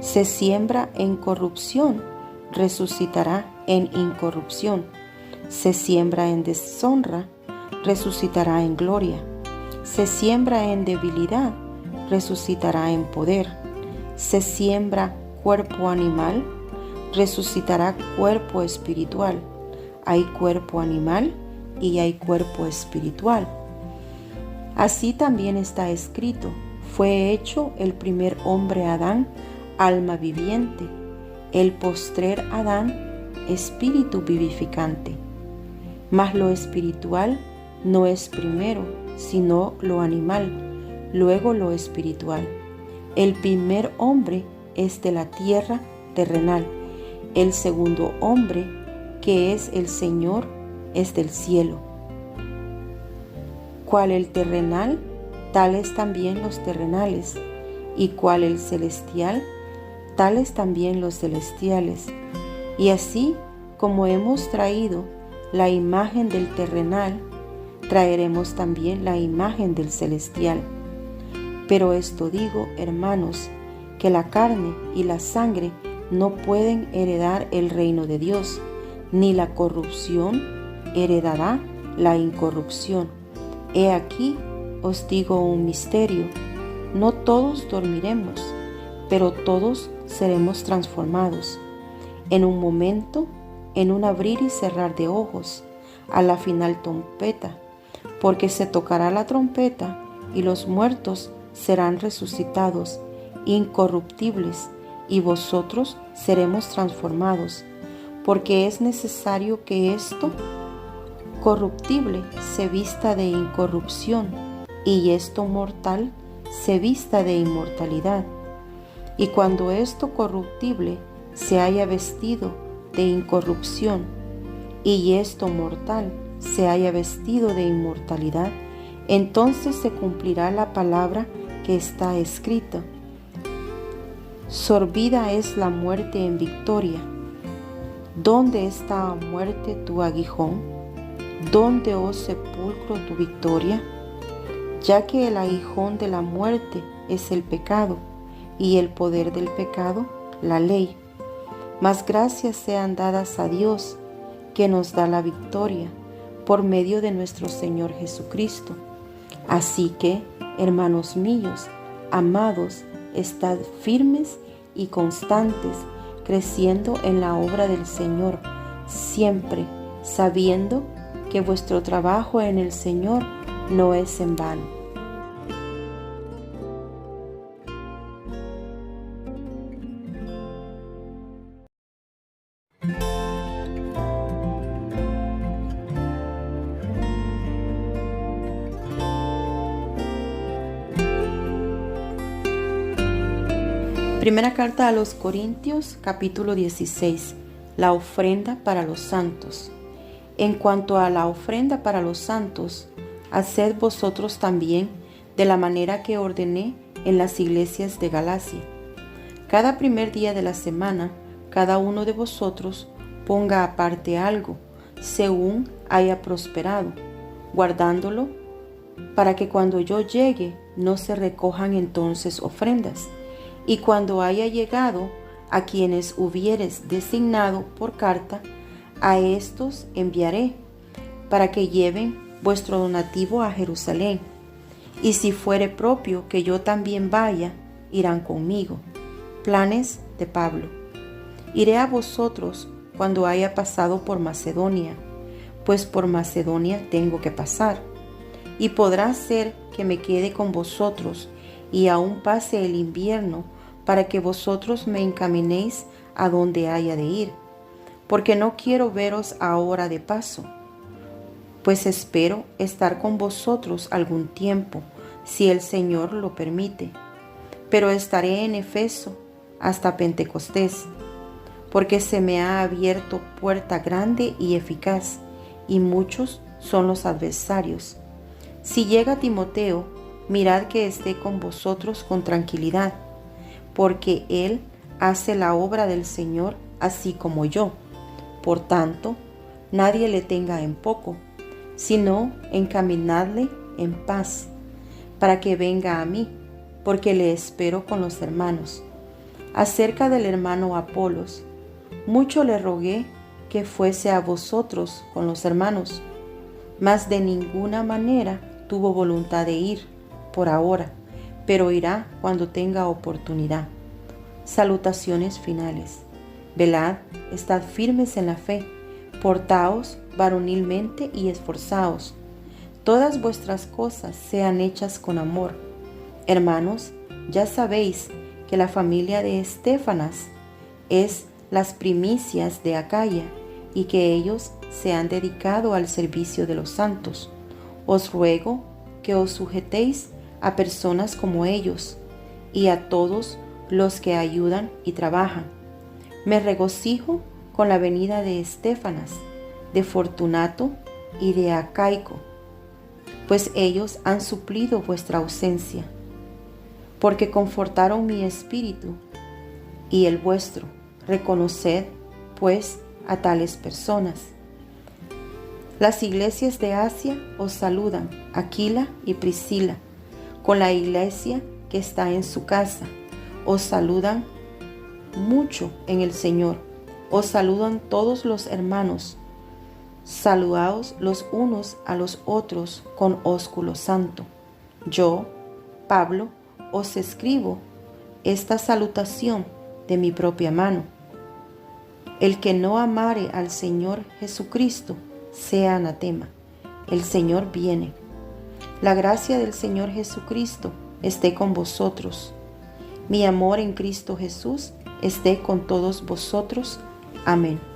S1: Se siembra en corrupción, resucitará en incorrupción. Se siembra en deshonra, resucitará en gloria. Se siembra en debilidad, resucitará en poder. Se siembra cuerpo animal, resucitará cuerpo espiritual. Hay cuerpo animal y hay cuerpo espiritual. Así también está escrito: fue hecho el primer hombre Adán, alma viviente; el postrer Adán, espíritu vivificante. Mas lo espiritual no es primero, sino lo animal, luego lo espiritual. El primer hombre es de la tierra terrenal, el segundo hombre, que es el Señor, es del cielo. Cual el terrenal, tales también los terrenales, y cual el celestial, tales también los celestiales. Y así como hemos traído la imagen del terrenal, traeremos también la imagen del celestial. Pero esto digo, hermanos, que la carne y la sangre no pueden heredar el reino de Dios, ni la corrupción heredará la incorrupción. He aquí os digo un misterio: no todos dormiremos, pero todos seremos transformados. En un momento, en un abrir y cerrar de ojos, a la final trompeta, porque se tocará la trompeta y los muertos serán resucitados, incorruptibles, y vosotros seremos transformados, porque es necesario que esto corruptible se vista de incorrupción, y esto mortal se vista de inmortalidad. Y cuando esto corruptible se haya vestido de incorrupción, y esto mortal se haya vestido de inmortalidad, entonces se cumplirá la palabra que está escrita: sorbida es la muerte en victoria. ¿Dónde está, muerte, tu aguijón? ¿Dónde, oh sepulcro, tu victoria? Ya que el aguijón de la muerte es el pecado, y el poder del pecado, la ley. Mas gracias sean dadas a Dios, que nos da la victoria, por medio de nuestro Señor Jesucristo. Así que, hermanos míos, amados, estad firmes y constantes, creciendo en la obra del Señor, siempre sabiendo que vuestro trabajo en el Señor no es en vano. Primera carta a los Corintios, capítulo 16. La ofrenda para los santos. En cuanto a la ofrenda para los santos, haced vosotros también de la manera que ordené en las iglesias de Galacia. Cada primer día de la semana, cada uno de vosotros ponga aparte algo, según haya prosperado, guardándolo, para que cuando yo llegue no se recojan entonces ofrendas. Y cuando haya llegado a quienes hubieres designado por carta, a éstos enviaré, para que lleven vuestro donativo a Jerusalén. Y si fuere propio que yo también vaya, irán conmigo. Planes de Pablo. Iré a vosotros cuando haya pasado por Macedonia, pues por Macedonia tengo que pasar. Y podrá ser que me quede con vosotros y aún pase el invierno, para que vosotros me encaminéis a donde haya de ir, porque no quiero veros ahora de paso, pues espero estar con vosotros algún tiempo, si el Señor lo permite. Pero estaré en Efeso hasta Pentecostés, porque se me ha abierto puerta grande y eficaz, y muchos son los adversarios. Si llega Timoteo, mirad que esté con vosotros con tranquilidad, porque él hace la obra del Señor así como yo. Por tanto, nadie le tenga en poco, sino encaminadle en paz, para que venga a mí, porque le espero con los hermanos. Acerca del hermano Apolos, mucho le rogué que fuese a vosotros con los hermanos, mas de ninguna manera tuvo voluntad de ir por ahora, pero irá cuando tenga oportunidad. Salutaciones finales. Velad, estad firmes en la fe, portaos varonilmente y esforzaos. Todas vuestras cosas sean hechas con amor. Hermanos, ya sabéis que la familia de Estéfanas es las primicias de Acaya, y que ellos se han dedicado al servicio de los santos. Os ruego que os sujetéis a personas como ellos, y a todos los que ayudan y trabajan. Me regocijo con la venida de Estéfanas, de Fortunato y de Acaico, pues ellos han suplido vuestra ausencia, porque confortaron mi espíritu y el vuestro. Reconoced, pues, a tales personas. Las iglesias de Asia os saludan, Aquila y Priscila, con la iglesia que está en su casa. Os saludan mucho en el Señor. Os saludan todos los hermanos. Saludaos los unos a los otros con ósculo santo. Yo, Pablo, os escribo esta salutación de mi propia mano. El que no amare al Señor Jesucristo sea anatema. El Señor viene. La gracia del Señor Jesucristo esté con vosotros. Mi amor en Cristo Jesús esté con todos vosotros. Amén.